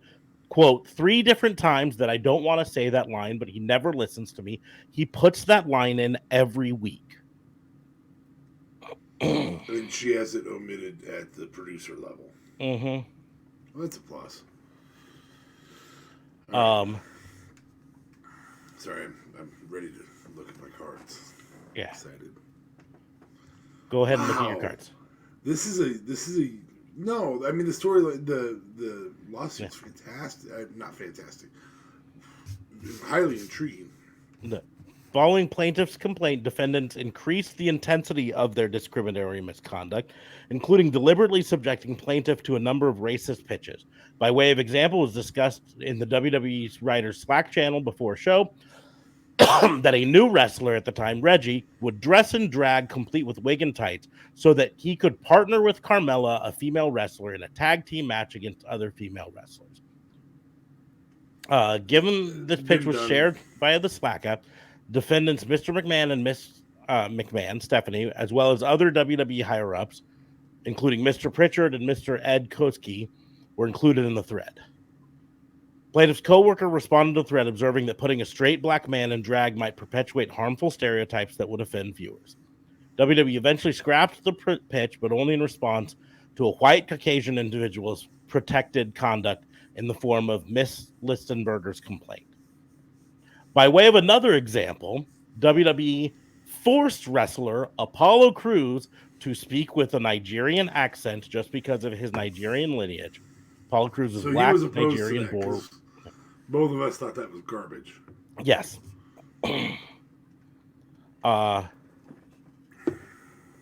quote, 3 different times that I don't want to say that line, but he never listens to me. He puts that line in every week. And she has it omitted at the producer level. Mm-hmm. Well, that's a plus. Sorry, I'm ready to look at my cards. Yeah. Excited. Go ahead and look at your cards. This is a no. I mean the story, the lawsuit's fantastic. Not fantastic. Highly intriguing. Following plaintiff's complaint, defendants increased the intensity of their discriminatory misconduct, including deliberately subjecting plaintiff to a number of racist pitches. By way of example, was discussed in the WWE's Writers Slack channel before a show that a new wrestler at the time, Reggie, would dress and drag complete with wig and tights so that he could partner with Carmella, a female wrestler, in a tag team match against other female wrestlers. Given this pitch was shared via the Slack app, defendants Mr. McMahon and Miss McMahon, Stephanie, as well as other WWE higher-ups, including Mr. Pritchard and Mr. Ed Koski, were included in the thread. Plaintiff's co-worker responded to the thread, observing that putting a straight black man in drag might perpetuate harmful stereotypes that would offend viewers. WWE eventually scrapped the pitch, but only in response to a white Caucasian individual's protected conduct in the form of Miss Listenberger's complaint. By way of another example, WWE forced wrestler Apollo Crews to speak with a Nigerian accent just because of his Nigerian lineage. Apollo Crews is black, Nigerian born. Both of us thought that was garbage. Yes.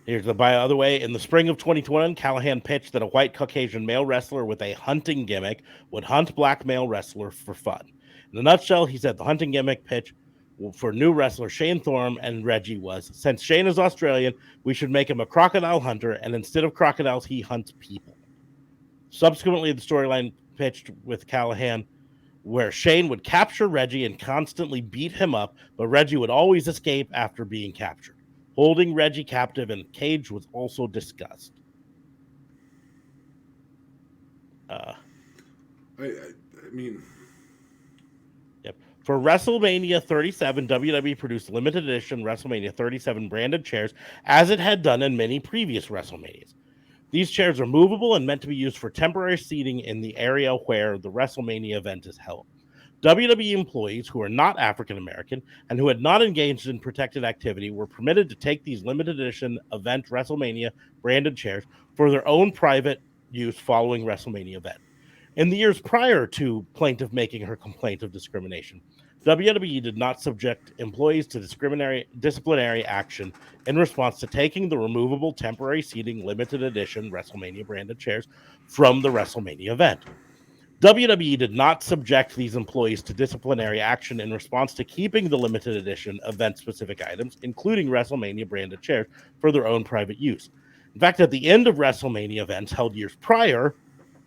Here's the by other way. In the spring of 2021, Callahan pitched that a white Caucasian male wrestler with a hunting gimmick would hunt black male wrestler for fun. In a nutshell, he said the hunting gimmick pitch for new wrestler Shane Thorne and Reggie was, since Shane is Australian, we should make him a crocodile hunter, and instead of crocodiles, he hunts people. Subsequently, the storyline pitched with Callahan where Shane would capture Reggie and constantly beat him up, but Reggie would always escape after being captured. Holding Reggie captive in a cage was also discussed. I mean... Yep. For WrestleMania 37, WWE produced limited edition WrestleMania 37 branded chairs, as it had done in many previous WrestleManias. These chairs are movable and meant to be used for temporary seating in the area where the WrestleMania event is held. WWE employees who are not African American and who had not engaged in protected activity were permitted to take these limited edition event WrestleMania branded chairs for their own private use following WrestleMania event. In the years prior to plaintiff making her complaint of discrimination, WWE did not subject employees to disciplinary action in response to taking the removable temporary seating limited edition WrestleMania branded chairs from the WrestleMania event. WWE did not subject these employees to disciplinary action in response to keeping the limited edition event-specific items, including WrestleMania branded chairs, for their own private use. In fact, at the end of WrestleMania events held years prior,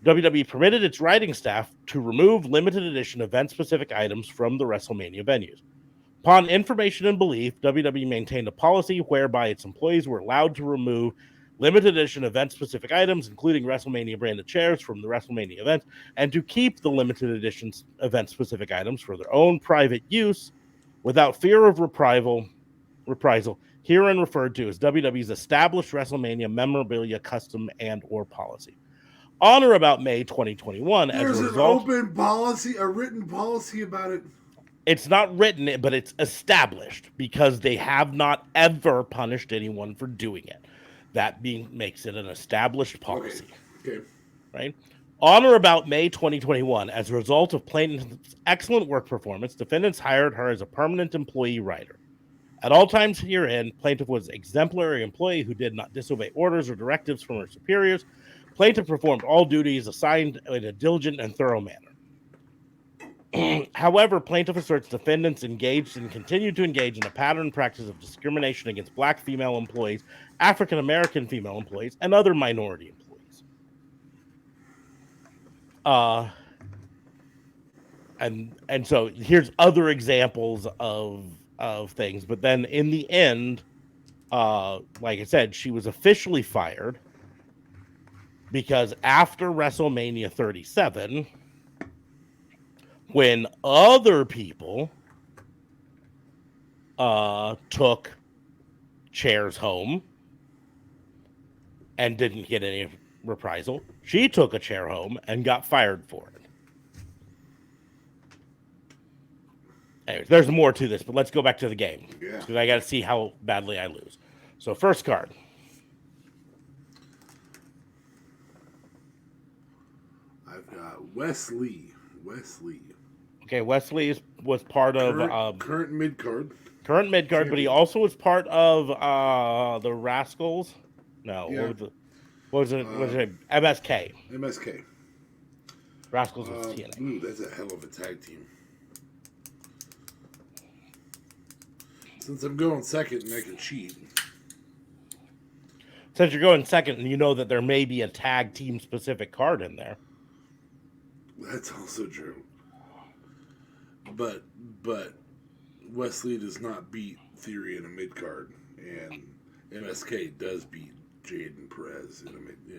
WWE permitted its writing staff to remove limited edition event-specific items from the WrestleMania venues. Upon information and belief, WWE maintained a policy whereby its employees were allowed to remove limited edition event-specific items, including WrestleMania-branded chairs from the WrestleMania event, and to keep the limited edition event-specific items for their own private use without fear of reprisal, herein referred to as WWE's established WrestleMania memorabilia custom and or policy. On or about May 2021, there's as a result, an open policy, a written policy about it. It's not written, but it's established because they have not ever punished anyone for doing it. That makes it an established policy. Okay. Right? On or about May 2021, as a result of plaintiff's excellent work performance, defendants hired her as a permanent employee writer. At all times herein, plaintiff was an exemplary employee who did not disobey orders or directives from her superiors. Plaintiff performed all duties assigned in a diligent and thorough manner. However, plaintiff asserts defendants engaged and continue to engage in a pattern and practice of discrimination against black female employees, African American female employees, and other minority employees. And so here's other examples of things. But then in the end, like I said, she was officially fired because after WrestleMania 37, when other people took chairs home and didn't get any reprisal. She took a chair home and got fired for it. Anyways, there's more to this, but let's go back to the game. Yeah. Because I got to see how badly I lose. So, first card. I've got Wesley. Okay, Wesley was part of current mid card. current mid card, but he also was part of the Rascals. No, Yeah. what was it? MSK. MSK. Rascals was TNA. Ooh, that's a hell of a tag team. Since I'm going second and I can cheat. Since you're going second, and you know that there may be a tag team specific card in there. That's also true. But Wesley does not beat Theory in a mid card, and MSK does beat Jaden Perez in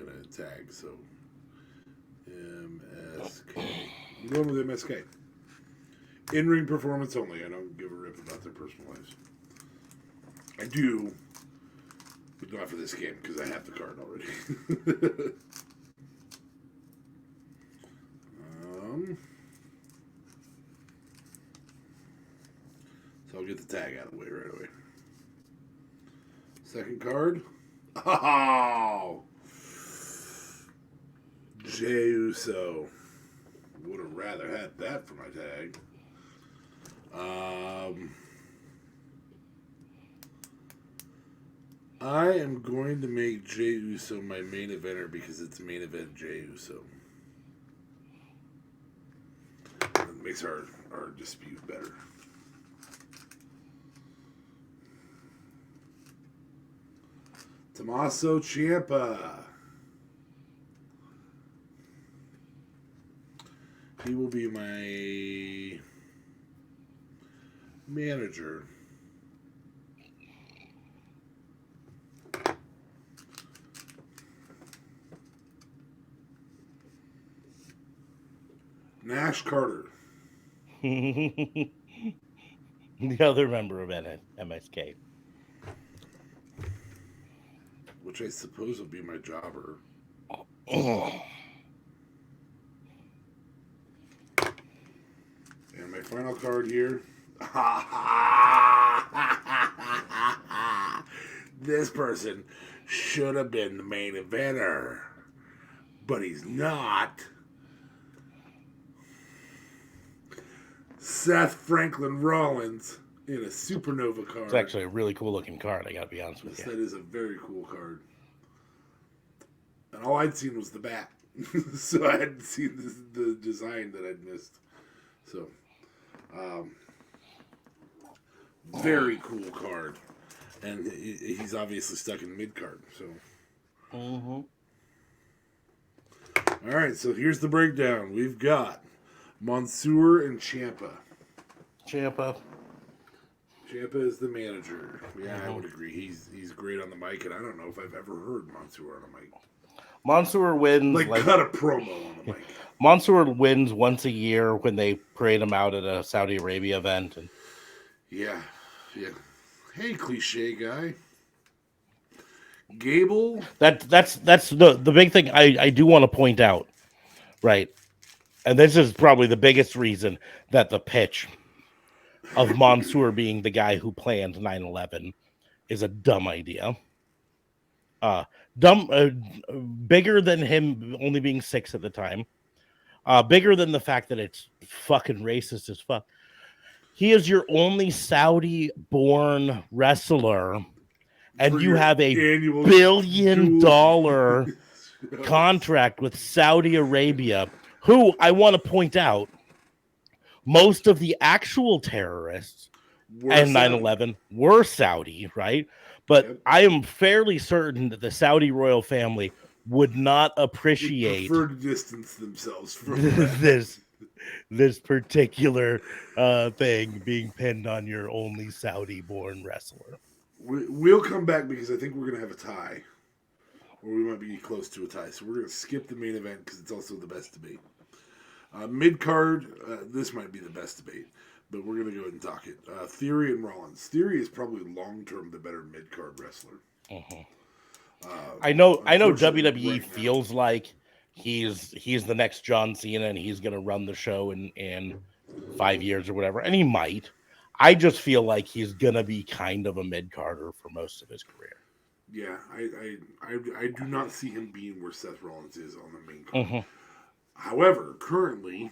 a tag. So MSK, I'm going with MSK. In ring performance only. I don't give a rip about their personal lives. I do, but not for this game because I have the card already. So I'll get the tag out of the way right away. Second card. Oh! Jey Uso. Would have rather had that for my tag. I am going to make Jey Uso my main eventer because it's main event Jey Uso. It makes our dispute better. Tommaso Ciampa. He will be my manager. Nash Carter. The other member of MSK. Which I suppose will be my jobber. And my final card here. This person should have been the main eventer. But he's not. Seth Franklin Rollins in a Supernova card. It's actually a really cool looking card, I gotta be honest with you. That is a very cool card. And all I'd seen was the bat. So I hadn't seen the design that I'd missed. So, very cool card. And he's obviously stuck in mid card. So, all right, so here's the breakdown. We've got Mansoor and Ciampa. Ciampa is the manager. Yeah, I would agree. He's great on the mic, and I don't know if I've ever heard Mansoor on a mic. Mansoor wins like cut a promo on the mic. Mansoor wins once a year when they parade him out at a Saudi Arabia event. And yeah. Hey, cliche guy. Gable. That's the big thing I do want to point out, right? And this is probably the biggest reason that the pitch of Mansoor being the guy who planned 9/11 is a dumb idea. Bigger than him only being 6 at the time. Bigger than the fact that it's fucking racist as fuck. He is your only Saudi-born wrestler, and you have a $1 billion contract with Saudi Arabia, who I want to point out, most of the actual terrorists and 9/11 were Saudi, right? But I am fairly certain that the Saudi royal family would not appreciate prefer to distance themselves from this particular thing being pinned on your only Saudi-born wrestler. We'll come back because I think we're going to have a tie. Or we might be close to a tie. So we're going to skip the main event because it's also the best debate. Mid card, this might be the best debate, but we're gonna go ahead and talk it. Theory and Rollins. Theory is probably long term the better mid card wrestler. I know Unfortunately, WWE right now- feels like he's the next John Cena and he's gonna run the show in 5 years or whatever, and he might. I just feel like he's gonna be kind of a mid carder for most of his career. Yeah, I do not see him being where Seth Rollins is on the main card. However, currently,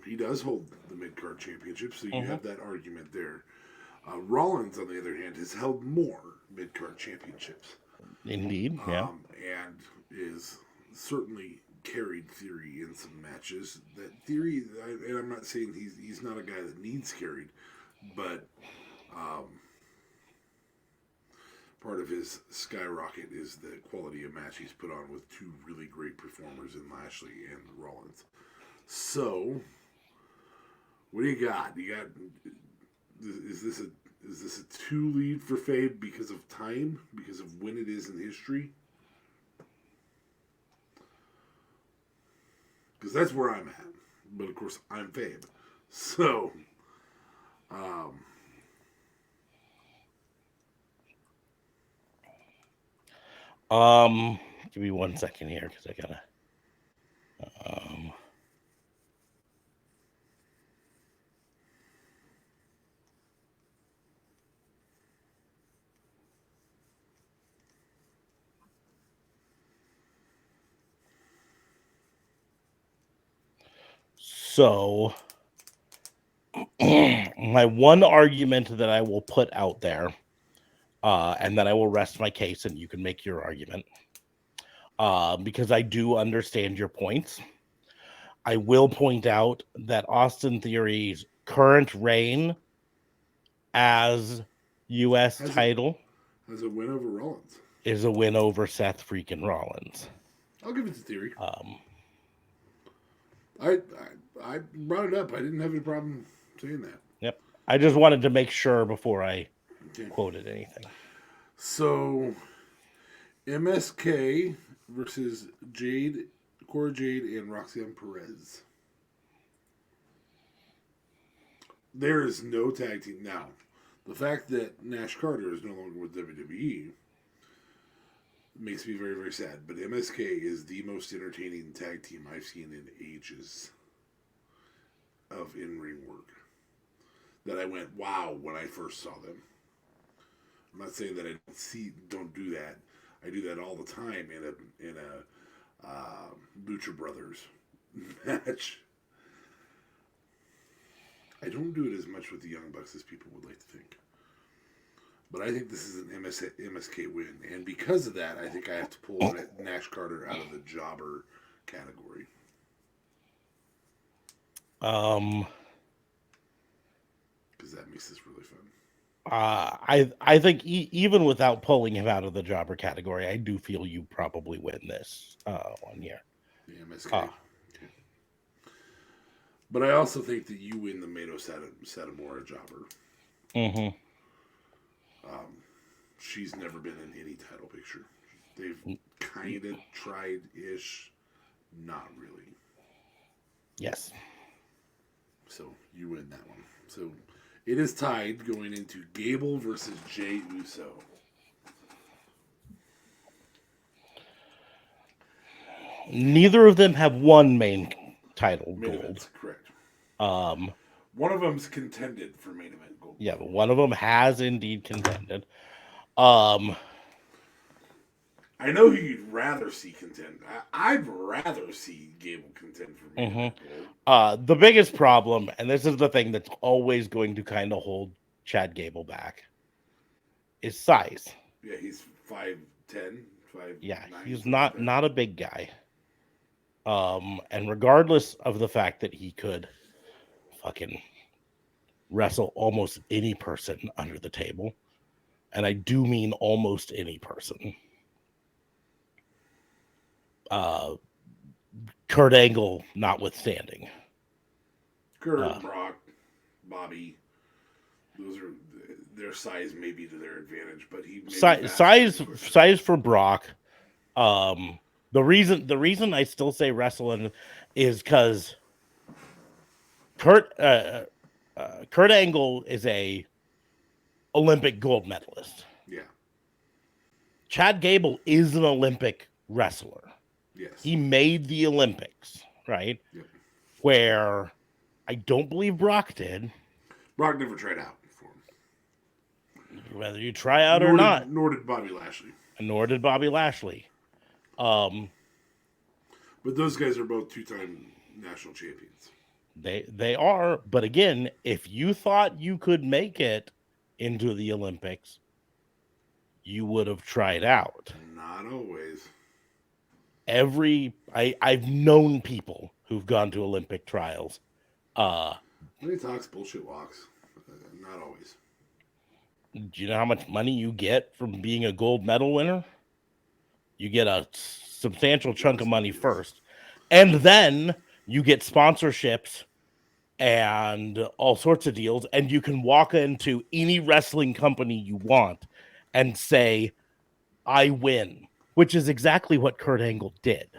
he does hold the mid card championship, so you have that argument there. Rollins, on the other hand, has held more mid card championships. Indeed, yeah. And is certainly carried Theory in some matches. That Theory, and I'm not saying he's not a guy that needs carried, but part of his skyrocket is the quality of match he's put on with two really great performers in Lashley and Rollins. So, what do you got? Is this a 2 lead for Fabe because of time, because of when it is in history? Because that's where I'm at. But of course, I'm Fabe. So, give me 1 second here because I gotta. So, my one argument that I will put out there, and then I will rest my case, and you can make your argument, because I do understand your points. I will point out that Austin Theory's current reign as U.S. title has a win over Rollins. Is a win over Seth freaking Rollins. I'll give it to Theory. I brought it up. I didn't have any problem saying that. Yep. I just wanted to make sure before I quoted anything. So, MSK versus Cora Jade, and Roxanne Perez. There is no tag team. Now, the fact that Nash Carter is no longer with WWE makes me very, very sad. But MSK is the most entertaining tag team I've seen in ages of in-ring work. That I went, wow, when I first saw them. I'm not saying that I don't do that. I do that all the time in a Lucha Brothers match. I don't do it as much with the Young Bucks as people would like to think. But I think this is an MSK win. And because of that, I think I have to pull Nash Carter out of the jobber category. Because that makes this really fun. I think even without pulling him out of the jobber category, I do feel you probably win this one here. The MSK. Okay. But I also think that you win the Mato Satomura jobber. Mm-hmm. She's never been in any title picture. They've kind of tried-ish. Not really. Yes. So you win that one. So it is tied going into Gable versus Jey Uso. Neither of them have won main title Main gold. Events, correct. One of them's contended for main event gold. Yeah, but one of them has indeed contended. I know who you'd rather see contend. I'd rather see Gable contend for main event gold. The biggest problem, and this is the thing that's always going to kind of hold Chad Gable back, is size. Yeah, he's 5'10", 5'9". Yeah, he's not a big guy. And regardless of the fact that he could fucking wrestle almost any person under the table, and I do mean almost any person. Kurt Angle notwithstanding. Kurt, Brock, Bobby, those are their size maybe to their advantage, but he size for Brock. The reason I still say wrestling is because Kurt Angle is a Olympic gold medalist. Yeah. Chad Gable is an Olympic wrestler. Yes. He made the Olympics, right? Yep. Where I don't believe Brock did. Brock never tried out for him. Whether you try out or not. Nor did Bobby Lashley. Nor did Bobby Lashley. But those guys are both 2-time national champions. They are, but again, if you thought you could make it into the Olympics, you would have tried out. Not always. I've known people who've gone to Olympic trials. Money talks, bullshit walks. Not always. Do you know how much money you get from being a gold medal winner? You get a substantial chunk of money first, and then you get sponsorships and all sorts of deals, and you can walk into any wrestling company you want and say, I win, which is exactly what Kurt Angle did.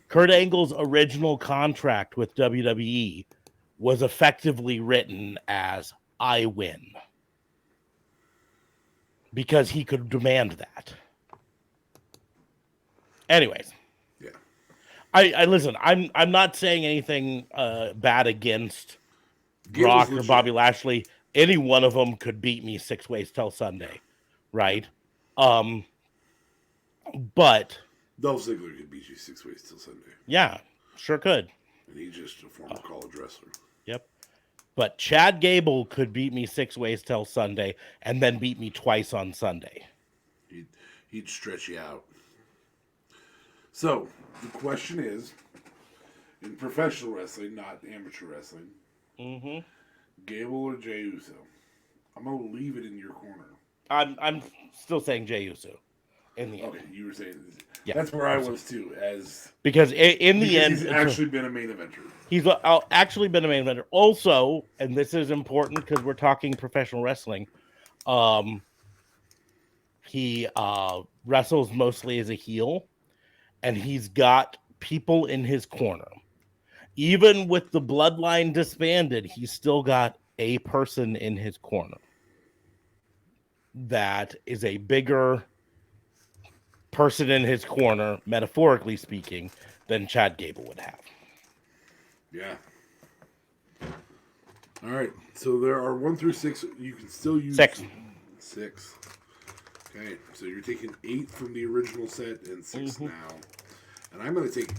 Kurt Angle's original contract with WWE was effectively written as I win, because he could demand that. Anyways. Yeah. I listen, I'm not saying anything bad against Brock or Bobby Lashley. Any one of them could beat me 6 ways till Sunday, right? But Dolph Ziggler could beat you 6 ways till Sunday. Yeah, sure could. And he's just a former college wrestler. Yep. But Chad Gable could beat me 6 ways till Sunday and then beat me twice on Sunday. He'd stretch you out. So, the question is, in professional wrestling, not amateur wrestling, Gable or Jey Uso? I'm going to leave it in your corner. I'm still saying Jey Uso in the end. Okay, you were saying yeah, that's where I was too. Because in the end, he's actually been a main eventer. He's actually been a main eventer. Also, and this is important because we're talking professional wrestling. He wrestles mostly as a heel, and he's got people in his corner. Even with the bloodline disbanded, he's still got a person in his corner that is a bigger person in his corner, metaphorically speaking, than Chad Gable would have. Yeah. All right. So there are 1 through 6. You can still use 6. 6. Okay. So you're taking 8 from the original set and 6 now. And I'm going to take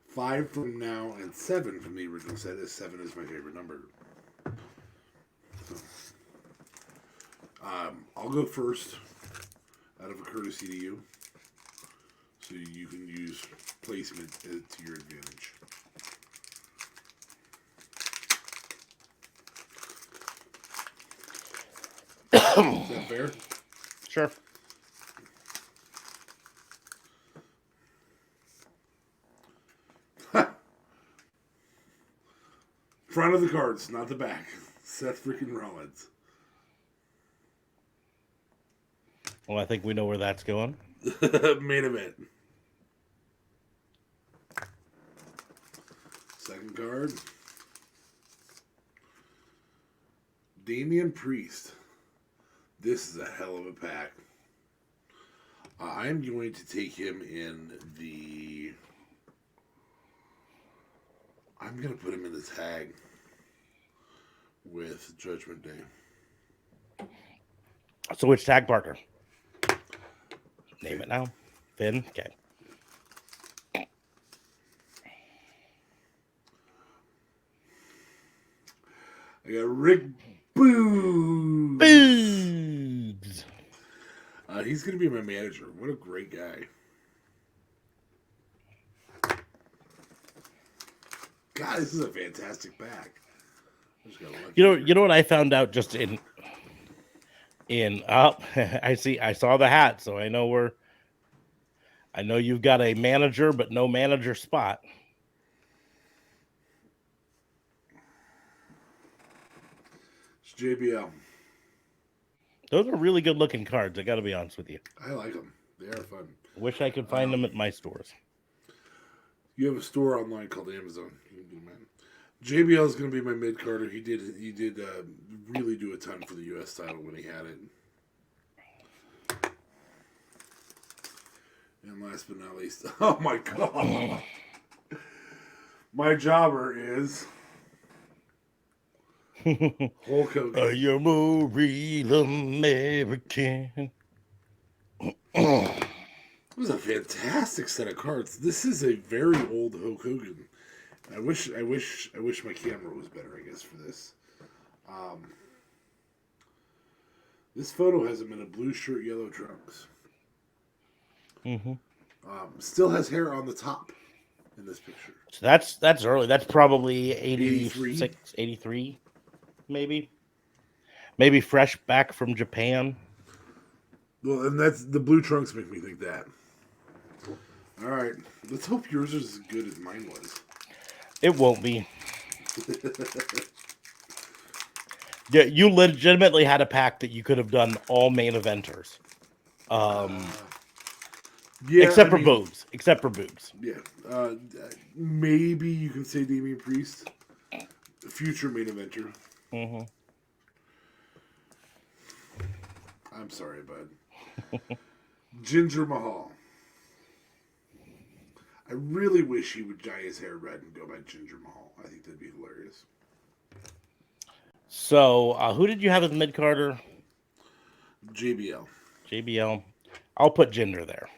5 from now and 7 from the original set, as 7 is my favorite number. So, I'll go first out of a courtesy to you. So you can use placement to your advantage. Is that fair? Sure. Front of the cards, not the back. Seth freaking Rollins. Well, I think we know where that's going. Main event. Second card. Damian Priest. This is a hell of a pack. I'm going to take him in the... I'm going to put him in the tag with Judgment Day. So which tag partner? Name it now. Finn? Okay. I got Rick Boogs. Boobs. He's going to be my manager. What a great guy. God, this is a fantastic pack. You know what I found out just in I saw the hat, so I know you've got a manager but no manager spot. It's JBL. Those are really good looking cards, I got to be honest with you. I like them. They are fun. Wish I could find them at my stores. You have a store online called Amazon. You can do that. JBL is going to be my mid carder. He did really do a ton for the U.S. title when he had it. And last but not least, oh my god, my jobber is Hulk Hogan. Are you a real American? It was a fantastic set of cards. This is a very old Hulk Hogan. I wish my camera was better, I guess, for this. This photo has him in a blue shirt, yellow trunks. Mm-hmm. Still has hair on the top in this picture. So that's early. That's probably 86, 83, maybe. Maybe fresh back from Japan. Well, and that's the blue trunks make me think that. All right, let's hope yours is as good as mine was. It won't be. Yeah, you legitimately had a pack that you could have done all main eventers. Yeah, except for boobs. Except for boobs. Yeah. Maybe you can say Damian Priest, future main eventer. Mm-hmm. I'm sorry, bud. Jinder Mahal. I really wish he would dye his hair red and go by Jinder Mahal. I think that'd be hilarious. So, who did you have as mid carder? JBL. JBL. I'll put Jinder there.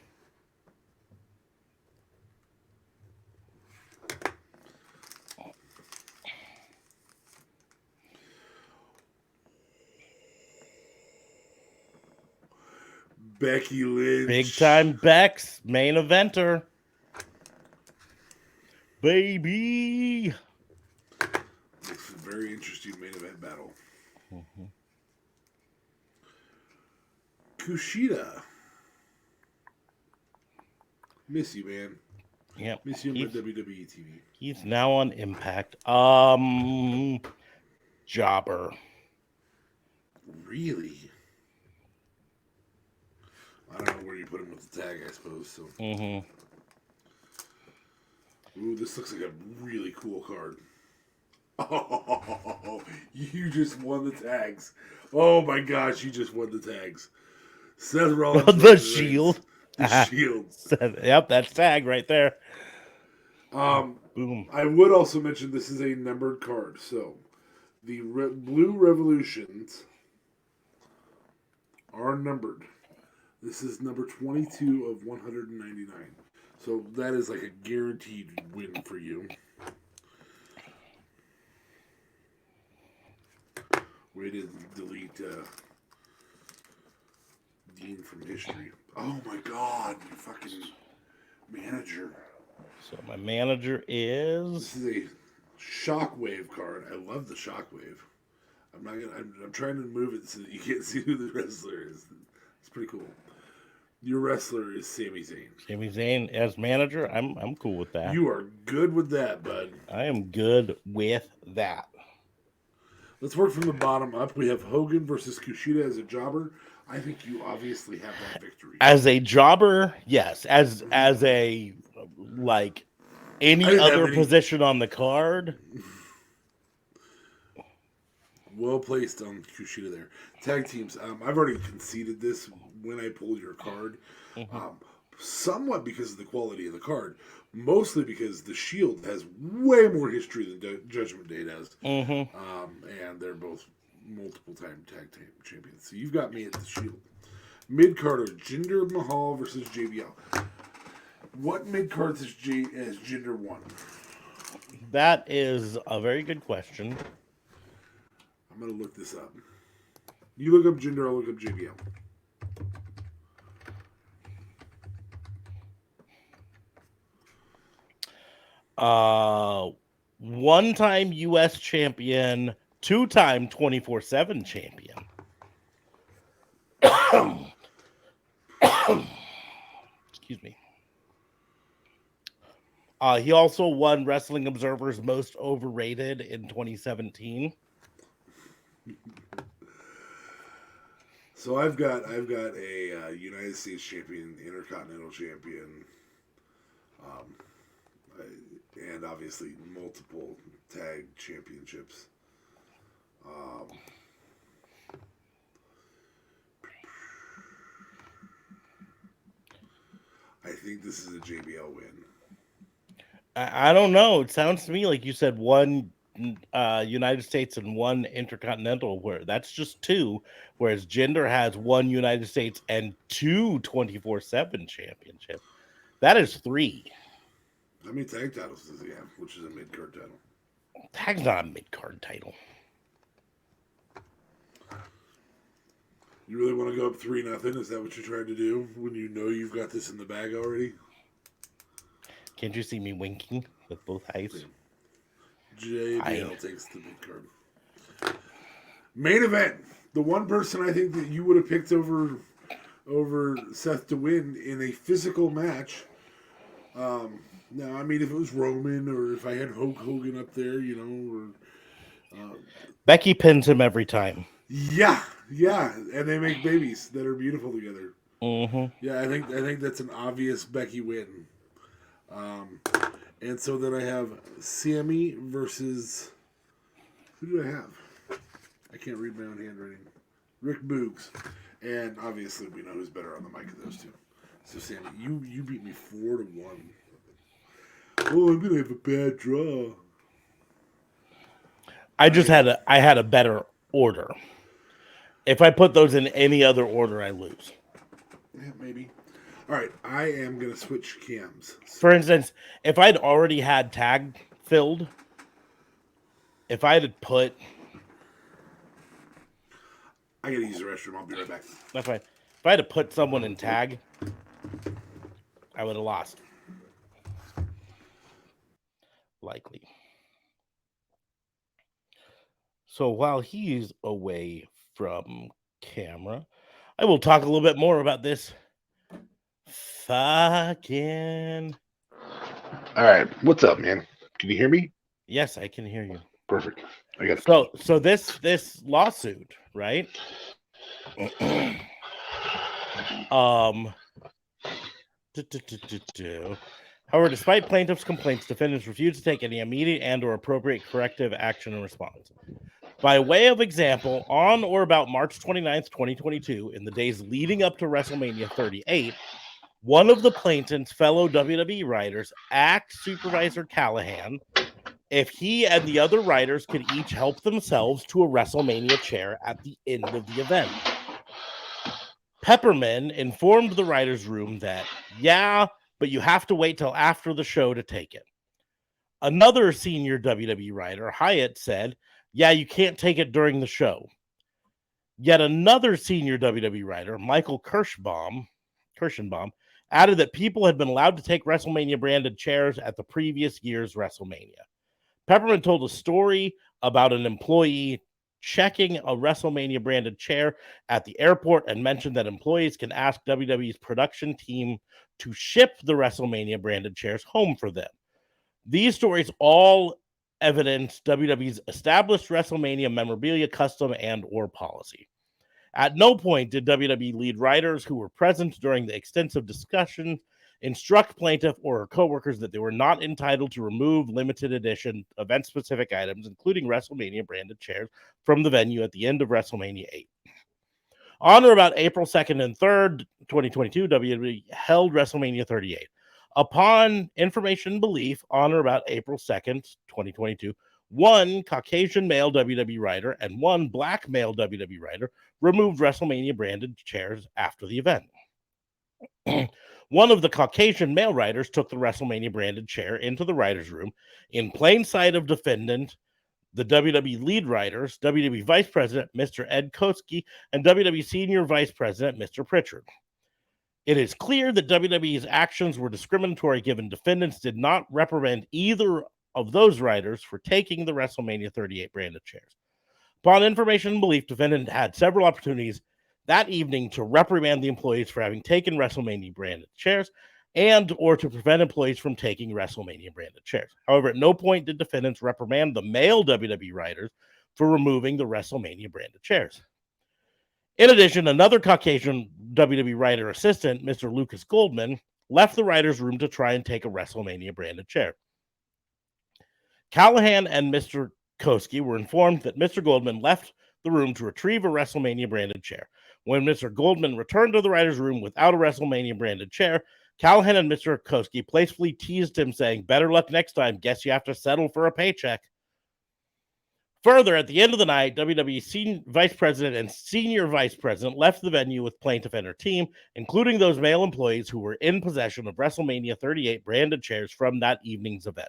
Becky Lynch. Big time Bex, main eventer. Baby. It's a very interesting main event battle. Mm-hmm. Kushida. Miss you, man. Yep. Miss you on my WWE TV. He's now on Impact. Jobber. Really? I don't know where you put him with the tag, I suppose. So. Mm-hmm. Ooh, this looks like a really cool card. Oh, you just won the tags. Oh my gosh, you just won the tags. Seth Rollins. The Shield. The Shield. Yep, that's tag right there. Boom. I would also mention this is a numbered card. So, the Blue Revolutions are numbered. This is number 22 of 199. So that is like a guaranteed win for you. Way to delete Dean from history. Oh my god, you fucking manager. So my manager is... This is a Shockwave card. I love the Shockwave. I'm trying to move it so that you can't see who the wrestler is. It's pretty cool. Your wrestler is Sami Zayn. Sami Zayn as manager. I'm cool with that. You are good with that, bud. I am good with that. Let's work from the bottom up. We have Hogan versus Kushida as a jobber. I think you obviously have that victory. As a jobber, yes. As a like any other position on the card. Well placed on Kushida there. Tag teams. I've already conceded this when I pulled your card. Mm-hmm. Somewhat because of the quality of the card. Mostly because the Shield has way more history than Judgment Day does. Mm-hmm. And they're both multiple-time tag team champions. So you've got me at the Shield. Mid-carder, Jinder Mahal versus JBL. What mid-cards has Jinder won? That is a very good question. I'm going to look this up. You look up Jinder, I'll look up JBL. One-time U.S. champion, two-time 24/7 champion. Excuse me. He also won Wrestling Observer's Most Overrated in 2017. So I've got a United States champion, Intercontinental champion. and obviously multiple tag championships. I think this is a JBL win. I don't know. It sounds to me like you said one United States and one Intercontinental, where that's just two, whereas Jinder has one United States and two 24/7 championships. That is three. How many tag titles does he have? Which is a mid-card title. Tag's not a mid-card title. You really want to go up 3-0? Is that what you're trying to do when you know you've got this in the bag already? Can't you see me winking with both eyes? JBL takes the mid-card. Main event. The one person I think that you would have picked over Seth to win in a physical match. Now, I mean, if it was Roman or if I had Hulk Hogan up there, or Becky pins him every time. Yeah, and they make babies that are beautiful together. Mm-hmm. Yeah, I think that's an obvious Becky win. And so then I have Sammy versus, who do I have? I can't read my own handwriting. Rick Boogs, and obviously we know who's better on the mic of those two. So Sammy, you beat me 4-1. Oh, I'm gonna have a bad draw. I had a better order. If I put those in any other order, I lose. Yeah, maybe. All right, I am gonna switch cams. For instance, if I'd already had tag filled, if I had put, I gotta use the restroom. I'll be right back. that's fine. If I had to put someone in tag, I would have lost. Likely. So while he's away from camera, I will talk a little bit more about this fucking. All right, what's up, man? Can you hear me? Yes, I can hear you. Perfect. I got it. So this lawsuit, right? However, despite plaintiffs' complaints, defendants refused to take any immediate and/or appropriate corrective action in response. By way of example, on or about March 29th, 2022, in the days leading up to WrestleMania 38, one of the plaintiff's fellow WWE writers asked Supervisor Callahan if he and the other writers could each help themselves to a WrestleMania chair at the end of the event. Pepperman informed the writers' room that, yeah, but you have to wait till after the show to take it. Another senior WWE writer, Hyatt, said, yeah, you can't take it during the show. Yet another senior WWE writer, Michael Kirschenbaum, added that people had been allowed to take WrestleMania-branded chairs at the previous year's WrestleMania. Pepperman told a story about an employee checking a WrestleMania-branded chair at the airport and mentioned that employees can ask WWE's production team to ship the WrestleMania-branded chairs home for them. These stories all evidence WWE's established WrestleMania memorabilia custom and or policy. At no point did WWE lead writers who were present during the extensive discussion instruct plaintiff or her coworkers that they were not entitled to remove limited edition event-specific items, including WrestleMania-branded chairs, from the venue at the end of WrestleMania 8. On or about April 2nd and 3rd, 2022, WWE held WrestleMania 38. Upon information and belief, on or about April 2nd, 2022, one Caucasian male WWE writer and one black male WWE writer removed WrestleMania-branded chairs after the event. One of the Caucasian male writers took the WrestleMania-branded chair into the writer's room in plain sight of defendant, the WWE lead writers, WWE Vice President, Mr. Ed Koski, and WWE Senior Vice President, Mr. Pritchard. It is clear that WWE's actions were discriminatory given defendants did not reprimand either of those writers for taking the WrestleMania 38 branded chairs. Upon information and belief, defendant had several opportunities that evening to reprimand the employees for having taken WrestleMania branded chairs and or to prevent employees from taking WrestleMania branded chairs. However, at no point did defendants reprimand the male WWE writers for removing the WrestleMania branded chairs. In addition, another Caucasian WWE writer assistant, Mr. Lucas Goldman, left the writer's room to try and take a WrestleMania branded chair. Callahan and Mr. Koski were informed that Mr. Goldman left the room to retrieve a WrestleMania branded chair. When Mr. Goldman returned to the writer's room without a WrestleMania branded chair, Callahan and Mr. Koski playfully teased him, saying, "Better luck next time. Guess you have to settle for a paycheck." Further, at the end of the night, WWE senior vice president and senior vice president left the venue with plaintiff and her team, including those male employees who were in possession of WrestleMania 38 branded chairs from that evening's event.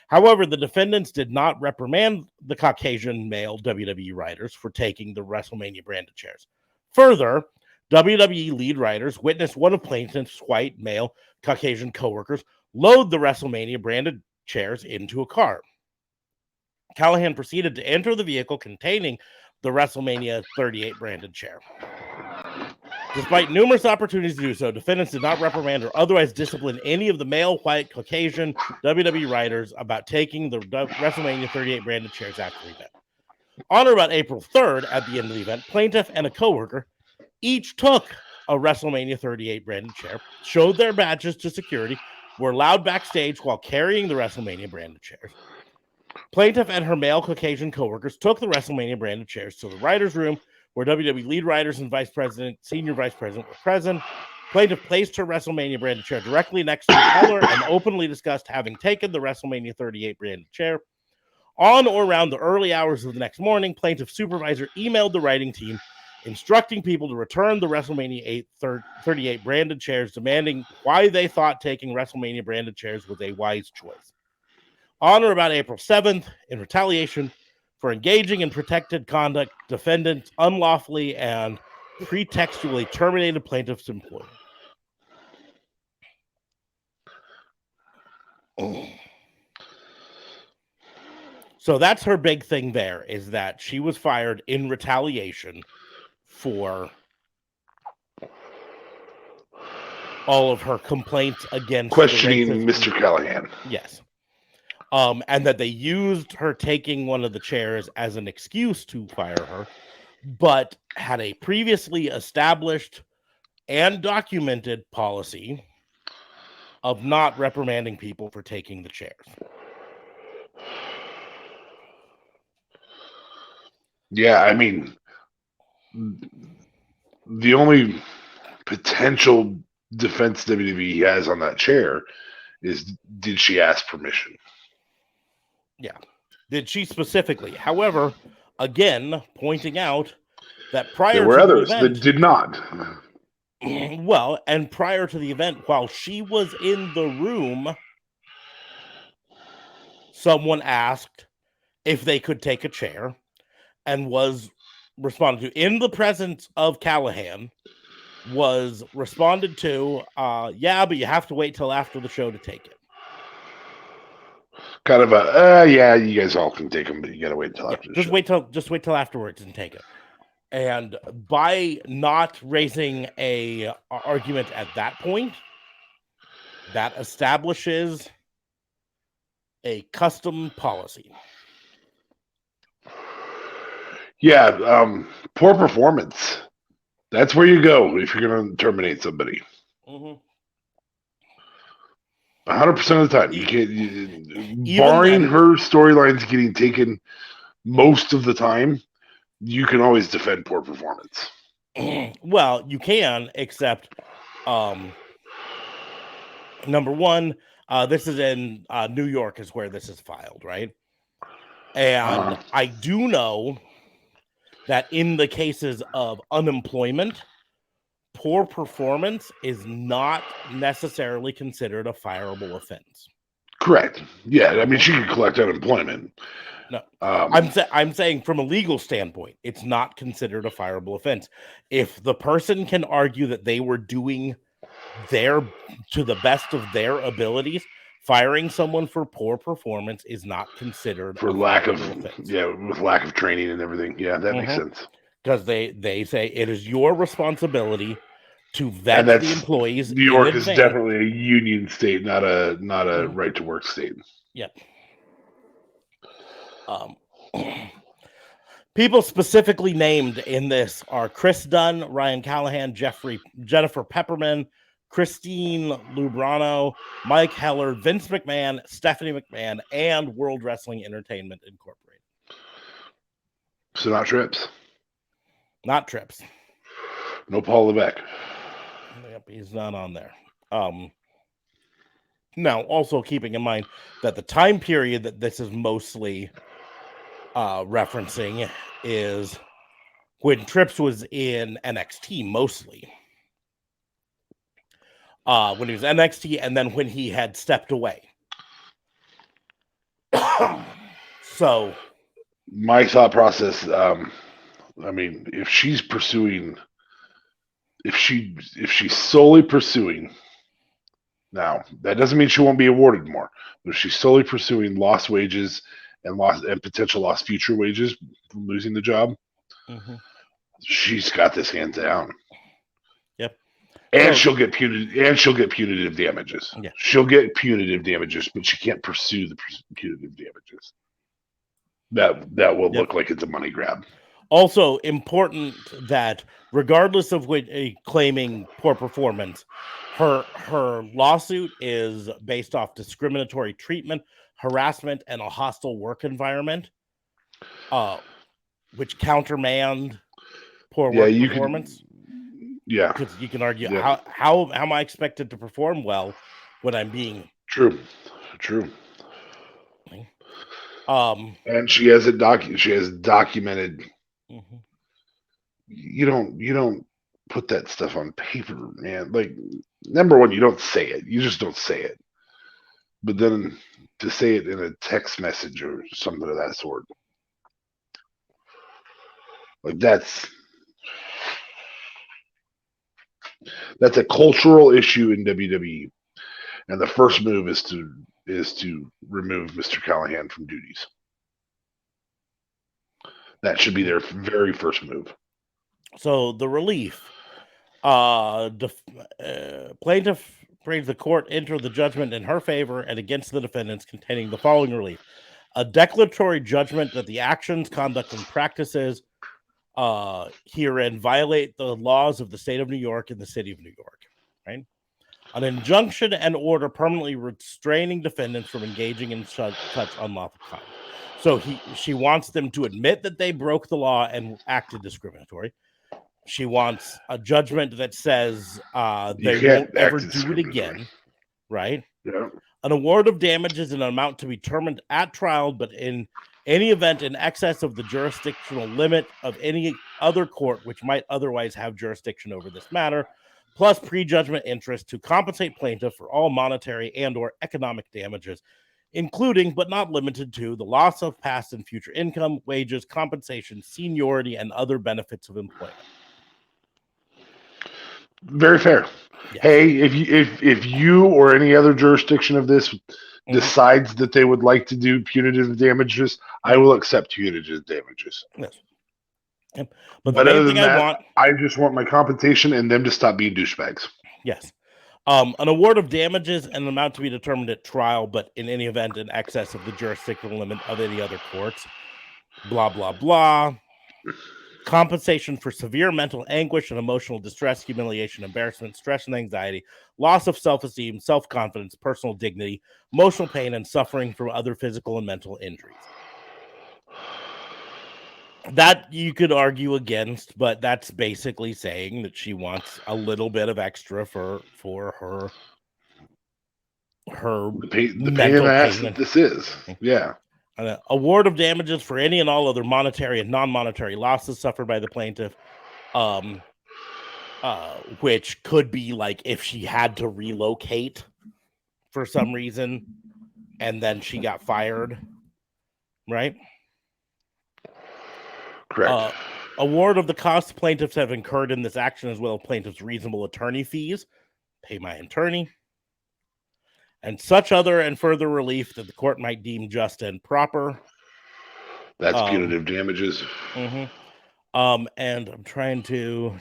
However, the defendants did not reprimand the Caucasian male WWE writers for taking the WrestleMania branded chairs. Further, WWE lead writers witnessed one of plaintiff's white male Caucasian coworkers load the WrestleMania branded chairs into a car. Callahan proceeded to enter the vehicle containing the WrestleMania 38 branded chair. Despite numerous opportunities to do so, defendants did not reprimand or otherwise discipline any of the male, white, Caucasian WWE writers about taking the WrestleMania 38 branded chairs after the event. On or about April 3rd, at the end of the event, plaintiff and a coworker each took a WrestleMania 38 branded chair, showed their badges to security, were allowed backstage while carrying the WrestleMania branded chairs. Plaintiff and her male Caucasian coworkers took the WrestleMania branded chairs to the writer's room, where WWE lead writers and senior vice president were present. Plaintiff placed her WrestleMania branded chair directly next to the teller and openly discussed having taken the WrestleMania 38 branded chair. On or around the early hours of the next morning, plaintiff's supervisor emailed the writing team instructing people to return the WrestleMania 38 branded chairs, demanding why they thought taking WrestleMania branded chairs was a wise choice. On or about April 7th, in retaliation for engaging in protected conduct, defendants unlawfully and pretextually terminated plaintiff's employment. So that's her big thing there, is that she was fired in retaliation for all of her complaints against questioning Mr. Callahan. Yes. And that they used her taking one of the chairs as an excuse to fire her, but had a previously established and documented policy of not reprimanding people for taking the chairs. Yeah, I mean, the only potential defense WWE has on that chair is, did she ask permission? Yeah. Did she specifically? However, again, pointing out that prior there were to others the event, that did not. Well, and prior to the event, while she was in the room, someone asked if they could take a chair and was responded to in the presence of Callahan, was responded to, yeah, but you have to wait till after the show to take it. Kind of a, yeah, you guys all can take them, but you got to wait until after the show. Just wait till afterwards and take it. And by not raising a argument at that point, that establishes a custom policy. Yeah, poor performance. That's where you go if you're going to terminate somebody. 100% of the time, you can't. Barring her storylines getting taken most of the time, you can always defend poor performance. Well, you can, except number one, this is in New York is where this is filed, right? And I do know that in the cases of unemployment, poor performance is not necessarily considered a fireable offense. Correct. Yeah, I mean, she could collect unemployment. No, I'm saying from a legal standpoint, it's not considered a fireable offense. If the person can argue that they were doing to the best of their abilities, firing someone for poor performance is not considered for lack of offense. Yeah, with lack of training and everything. Yeah, that makes sense. Because they say it is your responsibility to vet the employees. New York is definitely a union state, not a right to work state. Yep. People specifically named in this are Chris Dunn, Ryan Callahan, Jennifer Pepperman, Christine Lubrano, Mike Heller, Vince McMahon, Stephanie McMahon, and World Wrestling Entertainment Incorporated. So not Trips. Not Trips. No Paul Levesque. Yep, he's not on there. Now, also keeping in mind that the time period that this is mostly referencing is when Trips was in NXT mostly. When he was NXT, and then when he had stepped away. So, my thought process, I mean, if she's solely pursuing, now that doesn't mean she won't be awarded more, but if she's solely pursuing lost wages and potential lost future wages from losing the job, she's got this hands down. Yep. And she'll get punitive damages. Yeah. She'll get punitive damages, but she can't pursue the punitive damages. That will look like it's a money grab. Also important that regardless of what claiming poor performance, her lawsuit is based off discriminatory treatment, harassment, and a hostile work environment, which countermand poor work performance. Because you can argue how am I expected to perform well when I'm being true. And she has documented. You don't put that stuff on paper, man. Like, number one, you don't say it. You just don't say it. But then to say it in a text message or something of that sort, like that's a cultural issue in WWE. And the first move is to remove Mr. Callahan from duties. That should be their very first move. So the relief, plaintiff brings the court enter the judgment in her favor and against the defendants, containing the following relief: a declaratory judgment that the actions, conduct, and practices herein violate the laws of the state of New York and the city of New York. Right. An injunction and order permanently restraining defendants from engaging in such unlawful conduct. So she wants them to admit that they broke the law and acted discriminatory. She wants a judgment that says they won't ever do it again, right? Yeah. An award of damages in an amount to be determined at trial, but in any event in excess of the jurisdictional limit of any other court which might otherwise have jurisdiction over this matter, plus prejudgment interest to compensate plaintiff for all monetary and or economic damages, including but not limited to the loss of past and future income, wages, compensation, seniority, and other benefits of employment. Very fair. Yes. Hey, if you or any other jurisdiction of this decides that they would like to do punitive damages, I will accept punitive damages. Yes. But other than that, I just want my compensation and them to stop being douchebags. Yes. An award of damages and an amount to be determined at trial, but in any event in excess of the jurisdictional limit of any other courts. Blah, blah, blah. Compensation for severe mental anguish and emotional distress, humiliation, embarrassment, stress and anxiety, loss of self-esteem, self-confidence, personal dignity, emotional pain, and suffering from other physical and mental injuries. That you could argue against, but that's basically saying that she wants a little bit of extra for her the pain in the ass that this is. Yeah. An award of damages for any and all other monetary and non-monetary losses suffered by the plaintiff, which could be like if she had to relocate for some reason and then she got fired, right? Correct. Award of the costs plaintiffs have incurred in this action, as well as plaintiffs' reasonable attorney fees. Pay my attorney. And such other and further relief that the court might deem just and proper. That's punitive damages. And I'm trying to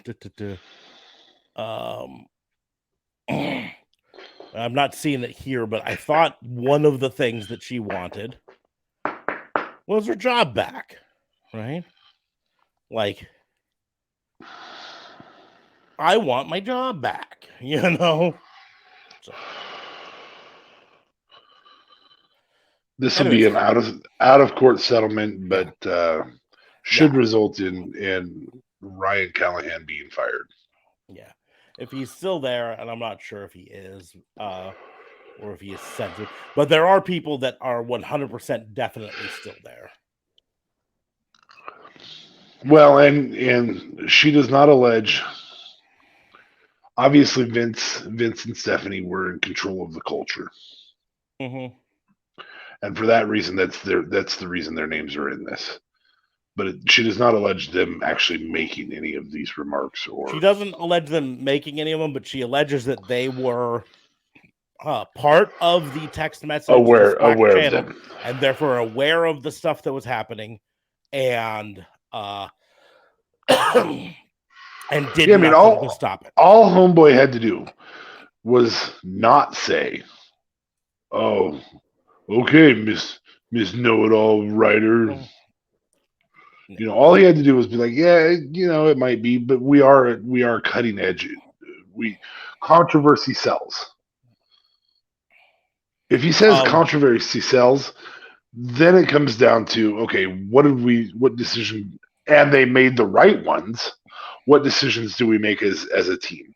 I'm not seeing it here, but I thought one of the things that she wanted was her job back, right? Like, I want my job back, you know? So, This will be anyways, an out of court settlement, but should yeah. result in Ryan Callahan being fired. Yeah. If he's still there, and I'm not sure if he is, or if he is censored, but there are people that are 100% definitely still there. Well, and she does not allege. Obviously, Vince and Stephanie were in control of the culture, Mm-hmm. and for that reason, that's the reason their names are in this. But she does not allege them actually making any of these remarks, or She doesn't allege them making any of them, but she alleges that they were part of the text message, the Slack aware of channel, them, and therefore aware of the stuff that was happening, and and did Yeah, I mean, nothing to stop it. all Homeboy had to do was not say, "Oh, okay, Miss Know It All writer." You know, all he had to do was be like, "Yeah, you know, it might be, but we are cutting edge. We controversy sells." If he says controversy sells, then it comes down to, okay, what decision, and they made the right ones. What decisions do we make as a team?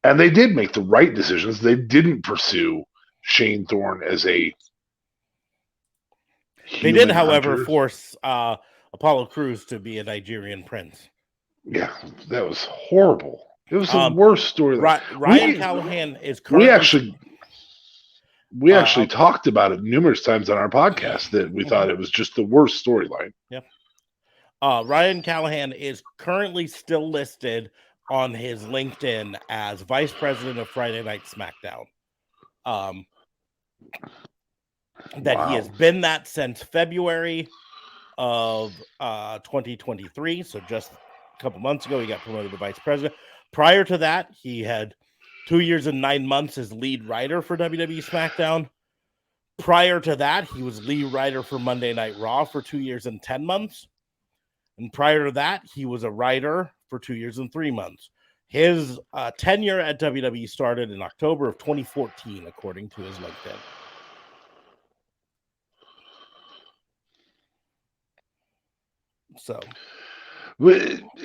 And they did make the right decisions. They didn't pursue Shane Thorne as a They did, human however, hunter. force Apollo Crews to be a Nigerian prince. Yeah, that was horrible. It was the worst storyline. Ryan Callahan is currently. We actually talked about it numerous times on our podcast that we thought it was just the worst storyline. Yep. Ryan Callahan is currently still listed on his LinkedIn as vice president of Friday Night SmackDown. That he has been that since February of 2023. So just a couple months ago, he got promoted to vice president. Prior to that, he had 2 years and 9 months as lead writer for WWE SmackDown. Prior to that, he was lead writer for Monday Night Raw for 2 years and 10 months. And prior to that, he was a writer for 2 years and 3 months. His tenure at WWE started in October of 2014, according to his LinkedIn. So,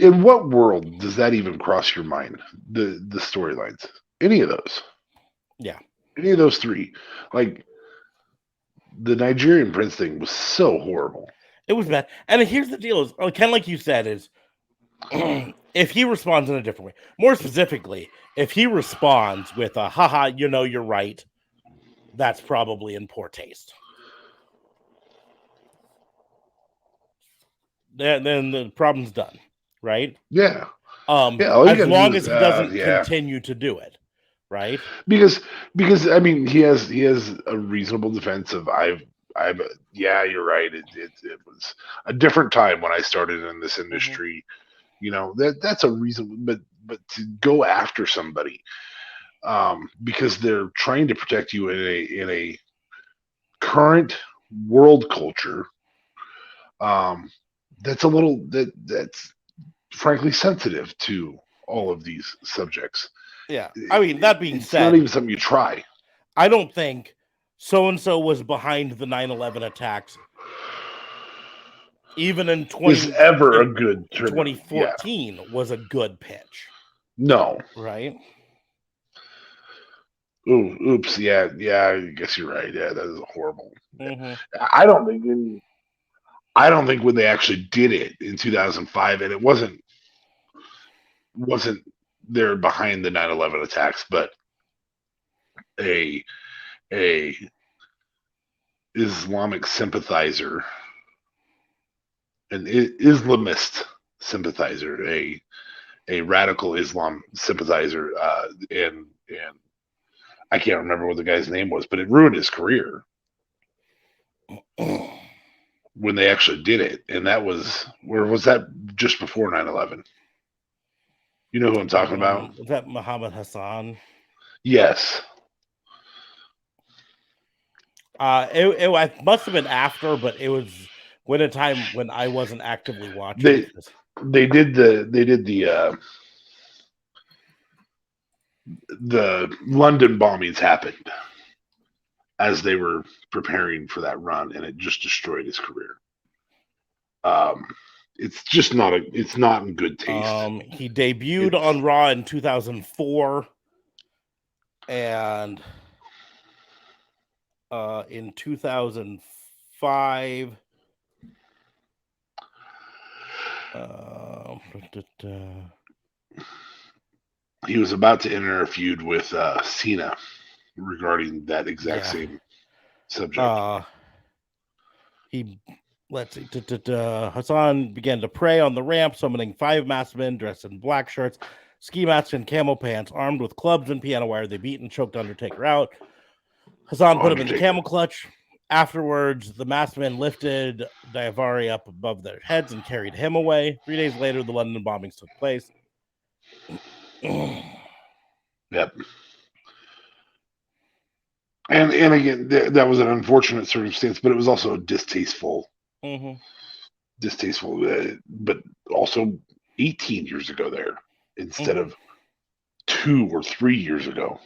in what world does that even cross your mind? The storylines, any of those? Yeah, any of those three. Like the Nigerian prince thing was so horrible. It was bad. And here's the deal: is kind of like you said, is if he responds in a different way, more specifically, if he responds with a "haha, you know, you're right," that's probably in poor taste. Then the problem's done, right? Yeah. As long as he doesn't continue to do it, right? Because I mean he has a reasonable defense of yeah, you're right. It was a different time when I started in this industry. Mm-hmm. You know, that's a reason, but to go after somebody because they're trying to protect you in a current world culture. That's a little that's frankly sensitive to all of these subjects. Yeah, I mean, that being it's said, not even something you try. I don't think so-and-so was behind the 9/11 attacks. Even in 2014 was a good pitch. No. Right? Ooh, oops, yeah, I guess you're right. Yeah, that is horrible. Mm-hmm. I don't think when they actually did it in 2005, and it wasn't there behind the 9/11 attacks, but a Islamic sympathizer, an Islamist sympathizer, a radical Islam sympathizer, and I can't remember what the guy's name was, but it ruined his career when they actually did it. And that was, where was that? Just before 9/11. You know who I'm talking about? Was that Muhammad Hassan? Yes. It must have been after, but it was when a time when I wasn't actively watching. They did the the London bombings happened as they were preparing for that run, and it just destroyed his career. It's just not it's not in good taste. He debuted on Raw in 2004, and in 2005. He was about to enter a feud with Cena regarding that exact same subject. Let's see. Hassan began to pray on the ramp, summoning 5 masked men dressed in black shirts, ski masks, and camo pants, armed with clubs and piano wire. They beat and choked Undertaker out. Hassan put him in the camel clutch. Afterwards, the masked men lifted Daivari up above their heads and carried him away. 3 days later, the London bombings took place. Yep. And again, that was an unfortunate circumstance, but it was also distasteful. Distasteful, but also 18 years ago there instead of 2 or 3 years ago.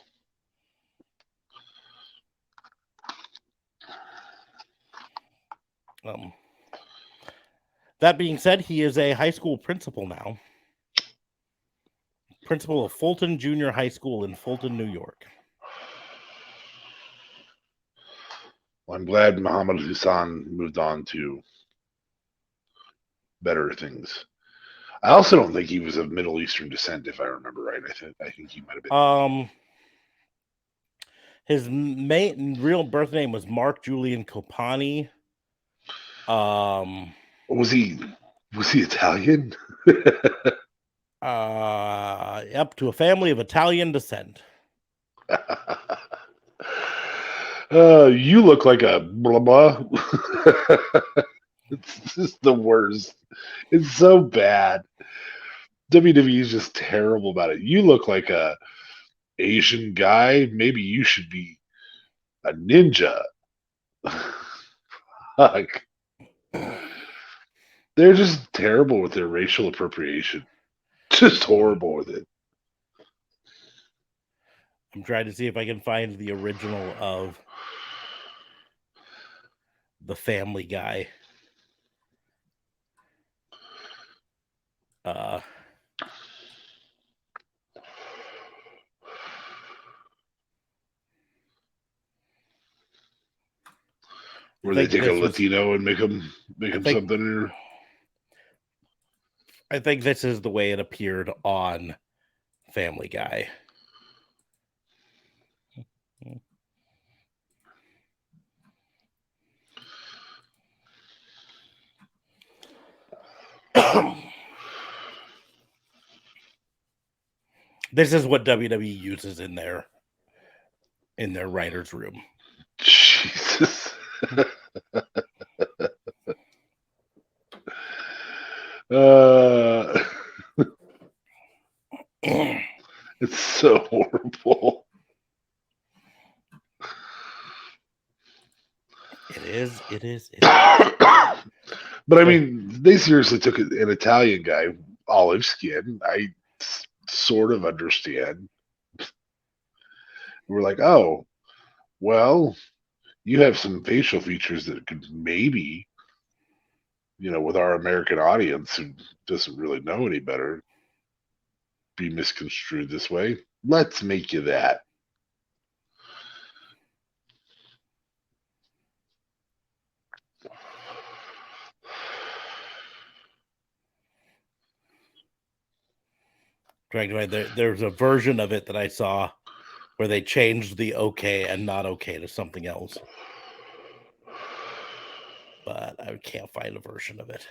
That being said, he is a high school principal now. Principal of Fulton Junior High School in Fulton, New York. Well, I'm glad Muhammad Hassan moved on to better things. I also don't think he was of Middle Eastern descent, if I remember right. I think he might have been. His real birth name was Mark Julian Copani. Was he Italian? Yep, to a family of Italian descent. You look like a blah blah. It's just the worst. It's so bad. WWE is just terrible about it. You look like a Asian guy. Maybe you should be a ninja. Fuck. They're just terrible with their racial appropriation. Just horrible with it. I'm trying to see if I can find the original of the Family Guy. Where they take a Latino and make him something. I think this is the way it appeared on Family Guy. This is what WWE uses in their writer's room. Jesus. It's so horrible. It is. But I mean, they seriously took an Italian guy, olive skin. I sort of understand. We're like, oh, well, you have some facial features that could maybe, with our American audience who doesn't really know any better, be misconstrued this way. Let's make you that. There's a version of it that I saw where they changed the okay and not okay to something else. But I can't find a version of it.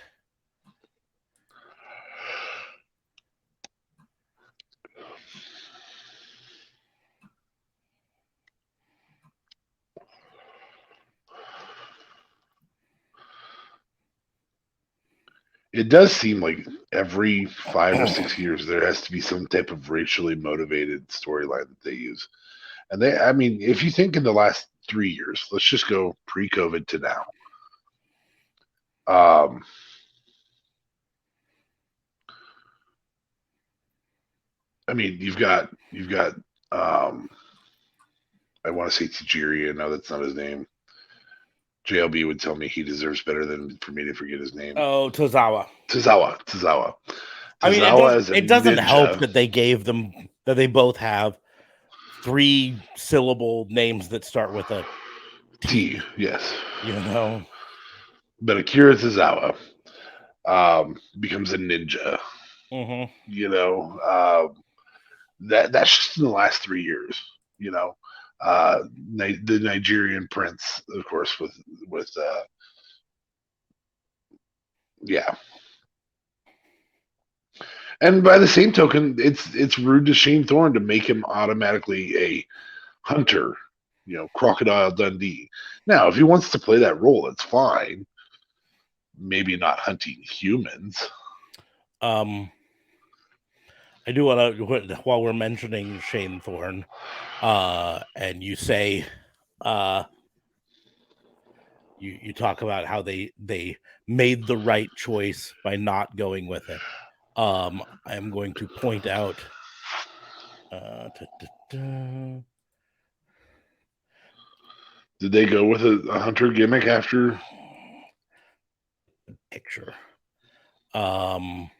It does seem like every 5 or 6 years there has to be some type of racially motivated storyline that they use. And if you think in the last 3 years, let's just go pre-COVID to now. You've got Um, I want to say Tajiri. No, that's not his name. JLB would tell me he deserves better than for me to forget his name. Oh, Tozawa. Tazawa. I mean, Tazawa is a it doesn't help ninja. that they both have 3-syllable names that start with a T. Yes. You know, But Akira Tazawa becomes a ninja. mm-hmm. You know, that's just in the last 3 years. You know, the Nigerian prince, of course, with yeah. And by the same token, it's rude to Shane Thorne to make him automatically a hunter. You know, Crocodile Dundee. Now, if he wants to play that role, it's fine. Maybe not hunting humans. I do want to, while we're mentioning Shane Thorne, and you say, you talk about how they made the right choice by not going with it. I'm going to point out, Did they go with a hunter gimmick after? picture. And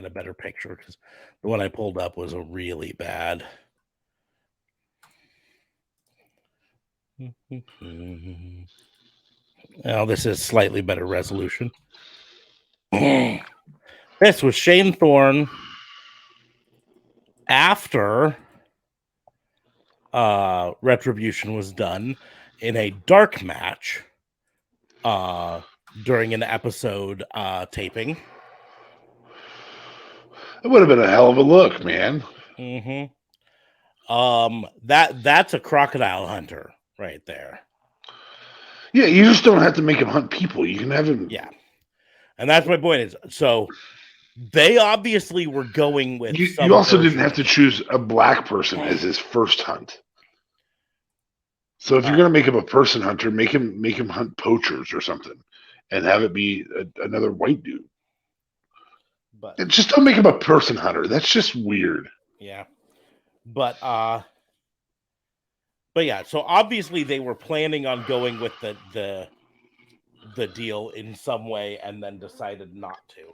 a better picture because the one I pulled up was a really bad. Now this is slightly better resolution. This was Shane Thorne after Retribution was done in a dark match during an episode taping. It would have been a hell of a look, man. Mm-hmm. That's a crocodile hunter right there. Yeah, you just don't have to make him hunt people. You can have him. Yeah, and that's my point. Is so they obviously were going with. You also didn't have to choose a black person as his first hunt. So if you're gonna make him a person hunter, make him hunt poachers or something, and have it be another white dude. But just don't make him a person hunter. That's just weird. Yeah, but yeah. So obviously they were planning on going with the deal in some way, and then decided not to,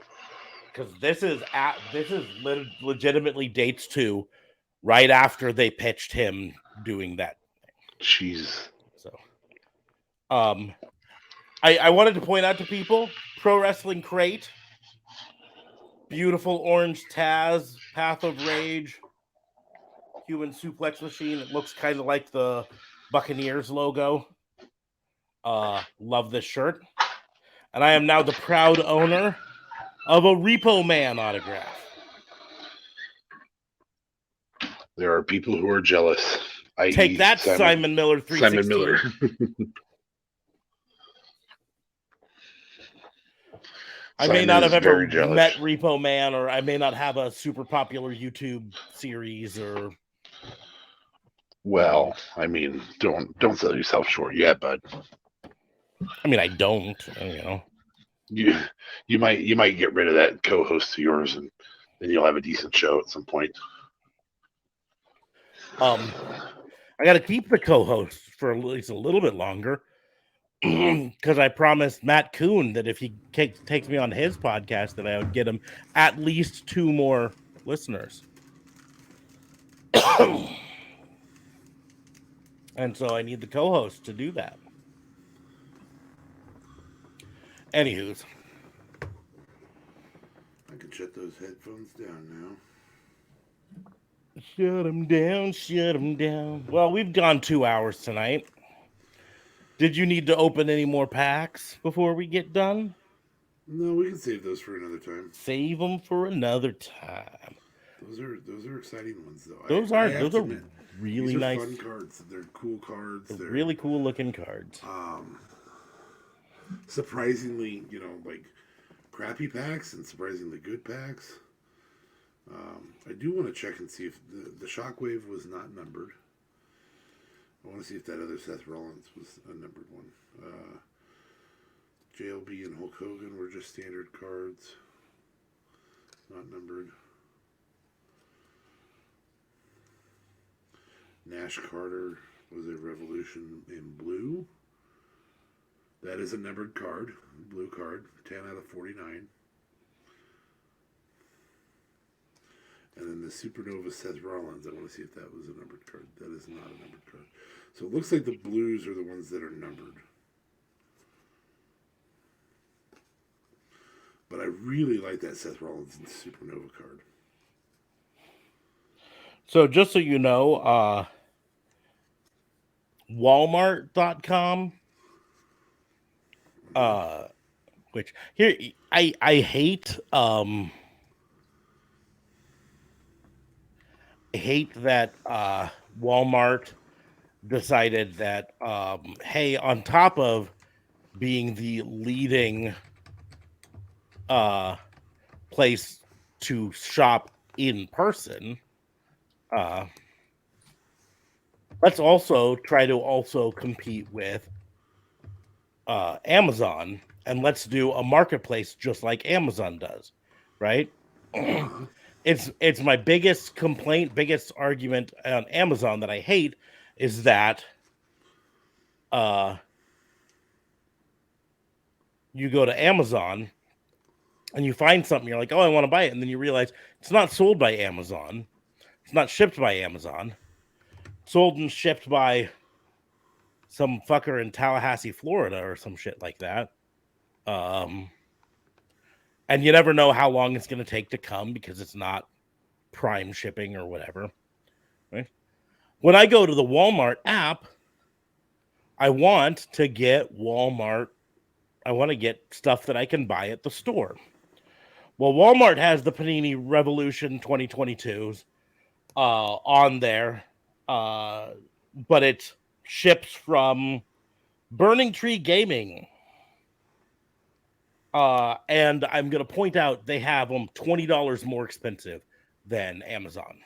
because this is legitimately dates to right after they pitched him doing that. Jeez. So, I wanted to point out to people, Pro Wrestling Crate, beautiful orange Taz, Path of Rage, human suplex machine. It looks kind of like the Buccaneers logo. Love this shirt. And I am now the proud owner of a Repo Man autograph. There are people who are jealous. Take that, Simon Miller 316. Simon Miller. I may not have ever met Repo Man, or I may not have a super popular YouTube series, or. Well, I mean, don't sell yourself short yet, bud. I mean, I don't. You know. You might get rid of that co-host of yours, and then you'll have a decent show at some point. I got to keep the co-host for at least a little bit longer, because I promised Matt Kuhn that if he takes me on his podcast, that I would get him at least 2 more listeners. And so I need the co-host to do that. Anywho's. I can shut those headphones down now. Shut them down, shut them down. Well, we've gone 2 hours tonight. Did you need to open any more packs before we get done? No, we can save those for another time. Save them for another time. Those are exciting ones, though. Those are really nice. Fun cards. They're cool cards. They're really cool looking cards. Surprisingly, like crappy packs and surprisingly good packs. I do want to check and see if the Shockwave was not numbered. I want to see if that other Seth Rollins was a numbered one. JLB and Hulk Hogan were just standard cards, not numbered. Nash Carter was a Revolution in blue. That is a numbered card, blue card, 10 out of 49. And then the Supernova Seth Rollins, I want to see if that was a numbered card. That is not a numbered card. So it looks like the blues are the ones that are numbered. But I really like that Seth Rollins and Supernova card. So just so you know, Walmart.com, which here I hate that Walmart decided that hey, on top of being the leading place to shop in person, let's also try to also compete with Amazon, and let's do a marketplace just like Amazon does, right? It's my biggest complaint, biggest argument on Amazon that I hate is that you go to Amazon and you find something, you're like, oh, I want to buy it, and then you realize it's not sold by Amazon, it's not shipped by Amazon, it's sold and shipped by some fucker in Tallahassee, Florida, or some shit like that. And you never know how long it's going to take to come because it's not prime shipping or whatever. Right? When I go to the Walmart app, I want to get stuff that I can buy at the store. Well, Walmart has the Panini Revolution 2022s on there, but it ships from Burning Tree Gaming. And I'm going to point out they have them $20 more expensive than Amazon.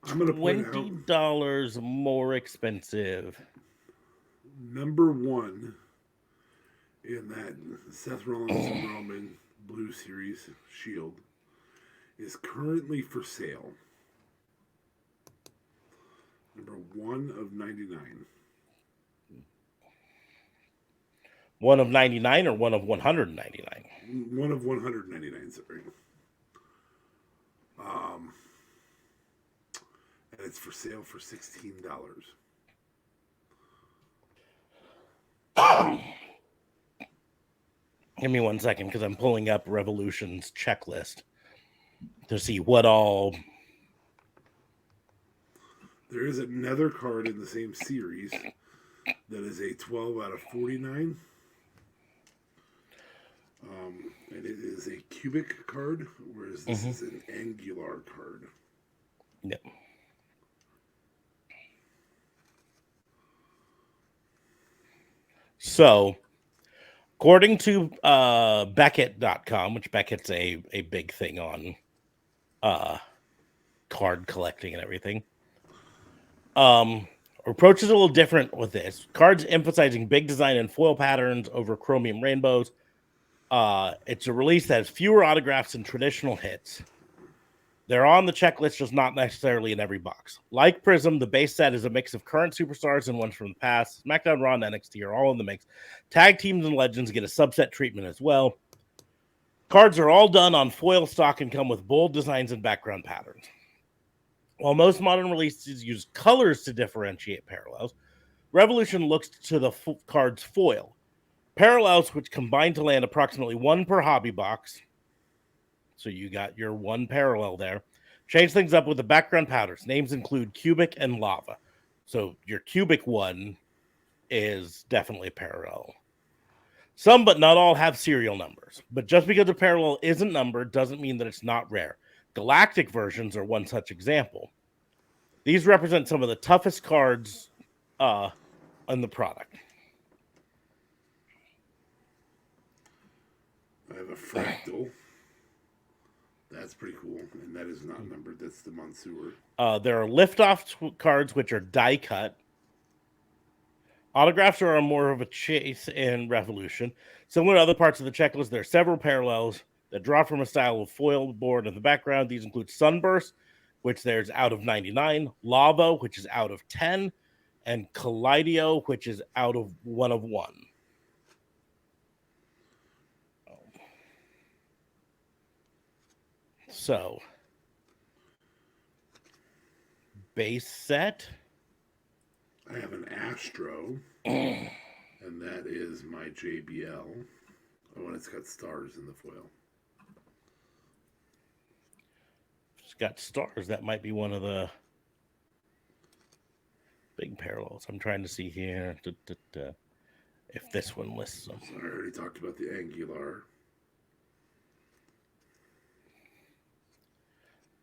I'm going to point out $20 more expensive. Number one in that Seth Rollins and Roman Blue Series Shield is currently for sale. Number 1 of 99. 1 of 99 or 1 of 199? 1 of 199, sorry. And it's for sale for $16. Give me 1 second because I'm pulling up Revolution's checklist to see what all. There is another card in the same series that is a 12 out of 49. And it is a cubic card, whereas this is an angular card. Yep. So, according to Beckett.com, which Beckett's a big thing on card collecting and everything, approach is a little different with this. Cards emphasizing big design and foil patterns over chromium rainbows. It's a release that has fewer autographs than traditional hits. They're on the checklist, just not necessarily in every box. Like Prism, the base set is a mix of current superstars and ones from the past. SmackDown, Raw, and NXT are all in the mix. Tag teams and legends get a subset treatment as well. Cards are all done on foil stock and come with bold designs and background patterns. While most modern releases use colors to differentiate parallels, Revolution looks to the card's foil. Parallels, which combine to land approximately 1 per hobby box. So you got your 1 parallel there. Change things up with the background patterns. Names include cubic and lava. So your cubic one is definitely parallel. Some, but not all, have serial numbers. But just because a parallel isn't numbered doesn't mean that it's not rare. Galactic versions are one such example. These represent some of the toughest cards in the product. I have a fractal. That's pretty cool, and that is not numbered. That's the Mansoor. There are liftoff cards, which are die cut. Autographs are more of a chase in Revolution. Similar to other parts of the checklist, there are several parallels that draw from a style of foil board in the background. These include Sunburst, which there's out of 99, Lava, which is out of 10, and Collidio, which is out of 1 of 1. So, base set. I have an Astro, and that is my JBL. Oh, and it's got stars in the foil. It's got stars. That might be one of the big parallels. I'm trying to see here if this one lists them. So I already talked about the Angular.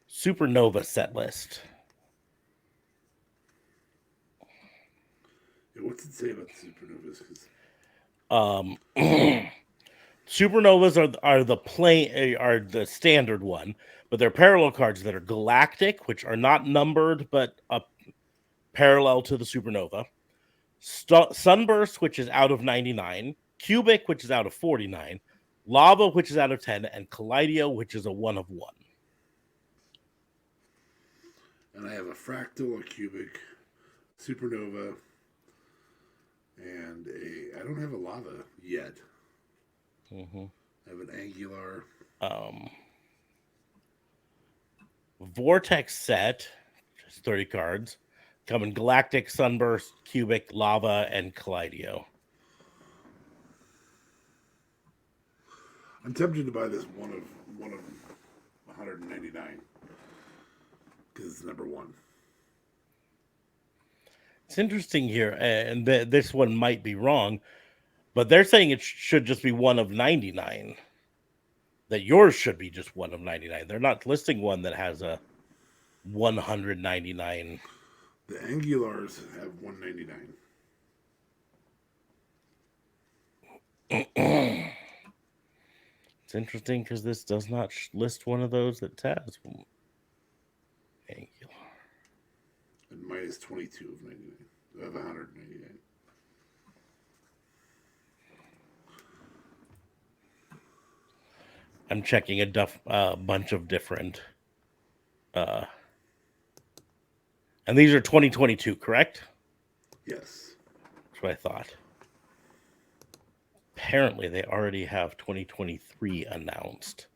Supernova set list. Yeah, what's it say about the supernovas? 'Cause, supernovas are the standard one, but they're parallel cards that are galactic, which are not numbered but parallel to the supernova. Sunburst, which is out of 99, Cubic, which is out of 49, Lava, which is out of 10, and Collidio, which is a 1 of 1. And I have a Fractal, a Cubic, Supernova, and I don't have a Lava yet. Mm-hmm. I have an Angular. Vortex set, just 30 cards, come in Galactic, Sunburst, Cubic, Lava, and Collidio. I'm tempted to buy this one of 199 because it's number 1. It's interesting here, and this one might be wrong, but they're saying it should just be 1 of 99. That yours should be just 1 of 99. They're not listing one that has a 199. The Angulars have 199. It's interesting because this does not list one of those that has Angular. And mine is 22 of 99. I have 199. I'm checking a bunch of different. And these are 2022, correct? Yes. That's what I thought. Apparently, they already have 2023 announced.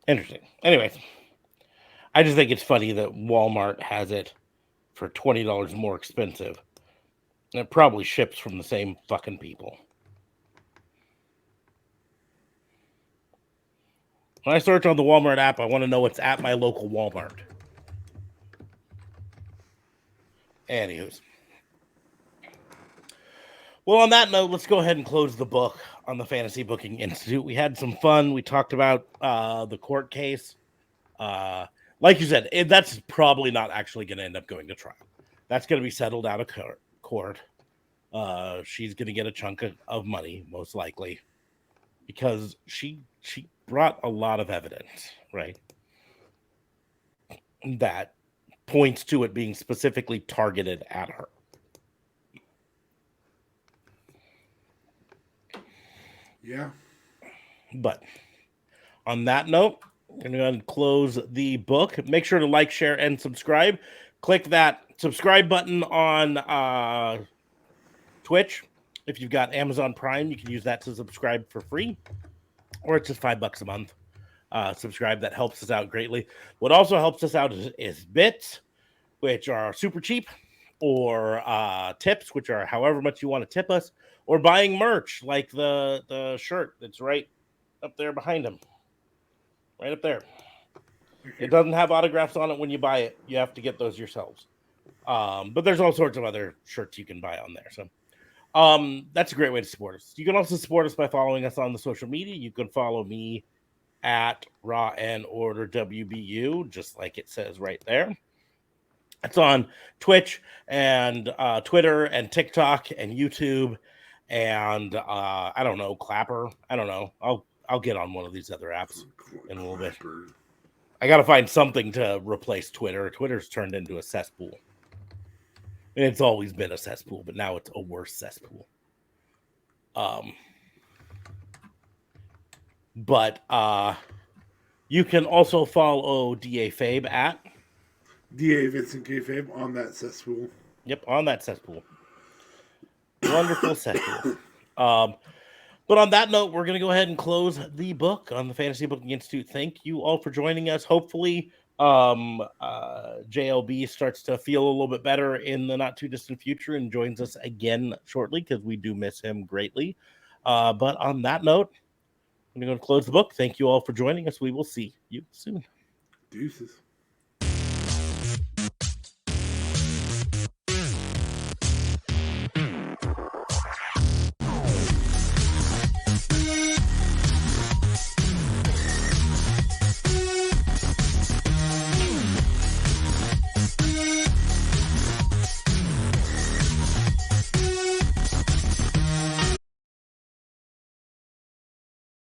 Interesting. Anyway, I just think it's funny that Walmart has it for $20 more expensive. And it probably ships from the same fucking people. When I search on the Walmart app, I want to know what's at my local Walmart. Anywho's. Well, on that note, let's go ahead and close the book on the Fantasy Booking Institute. We had some fun. We talked about the court case. Like you said, that's probably not actually going to end up going to trial. That's going to be settled out of court. She's going to get a chunk of money, most likely, because she brought a lot of evidence, right? That points to it being specifically targeted at her. Yeah. But on that note, I'm going to close the book. Make sure to like, share, and subscribe. Click that subscribe button on Twitch If you've got Amazon Prime, you can use that to subscribe for free, or it's just $5 a month. Subscribe. That helps us out greatly. What also helps us out is bits, which are super cheap, or tips, which are however much you want to tip us, or buying merch like the shirt that's right up there behind him, right up there. It doesn't have autographs on it when you buy it. You have to get those yourselves. But there's all sorts of other shirts you can buy on there. So that's a great way to support us. You can also support us by following us on the social media. You can follow me at Raw and Order WBU, just like it says right there. It's on Twitch and Twitter and TikTok and YouTube and I don't know, Clapper. I don't know. I'll get on one of these other apps in a little bit. I got to find something to replace Twitter. Twitter's turned into a cesspool. And it's always been a cesspool, but now it's a worse cesspool. But you can also follow DA Fabe at DA Vincent Kayfabe on that cesspool. Yep, on that cesspool. Wonderful cesspool. But on that note, we're going to go ahead and close the book on the Fantasy Booking Institute. Thank you all for joining us. Hopefully, JLB starts to feel a little bit better in the not too distant future and joins us again shortly, because we do miss him greatly. But on that note, I'm going to close the book. Thank you all for joining us. We will see you soon. Deuces.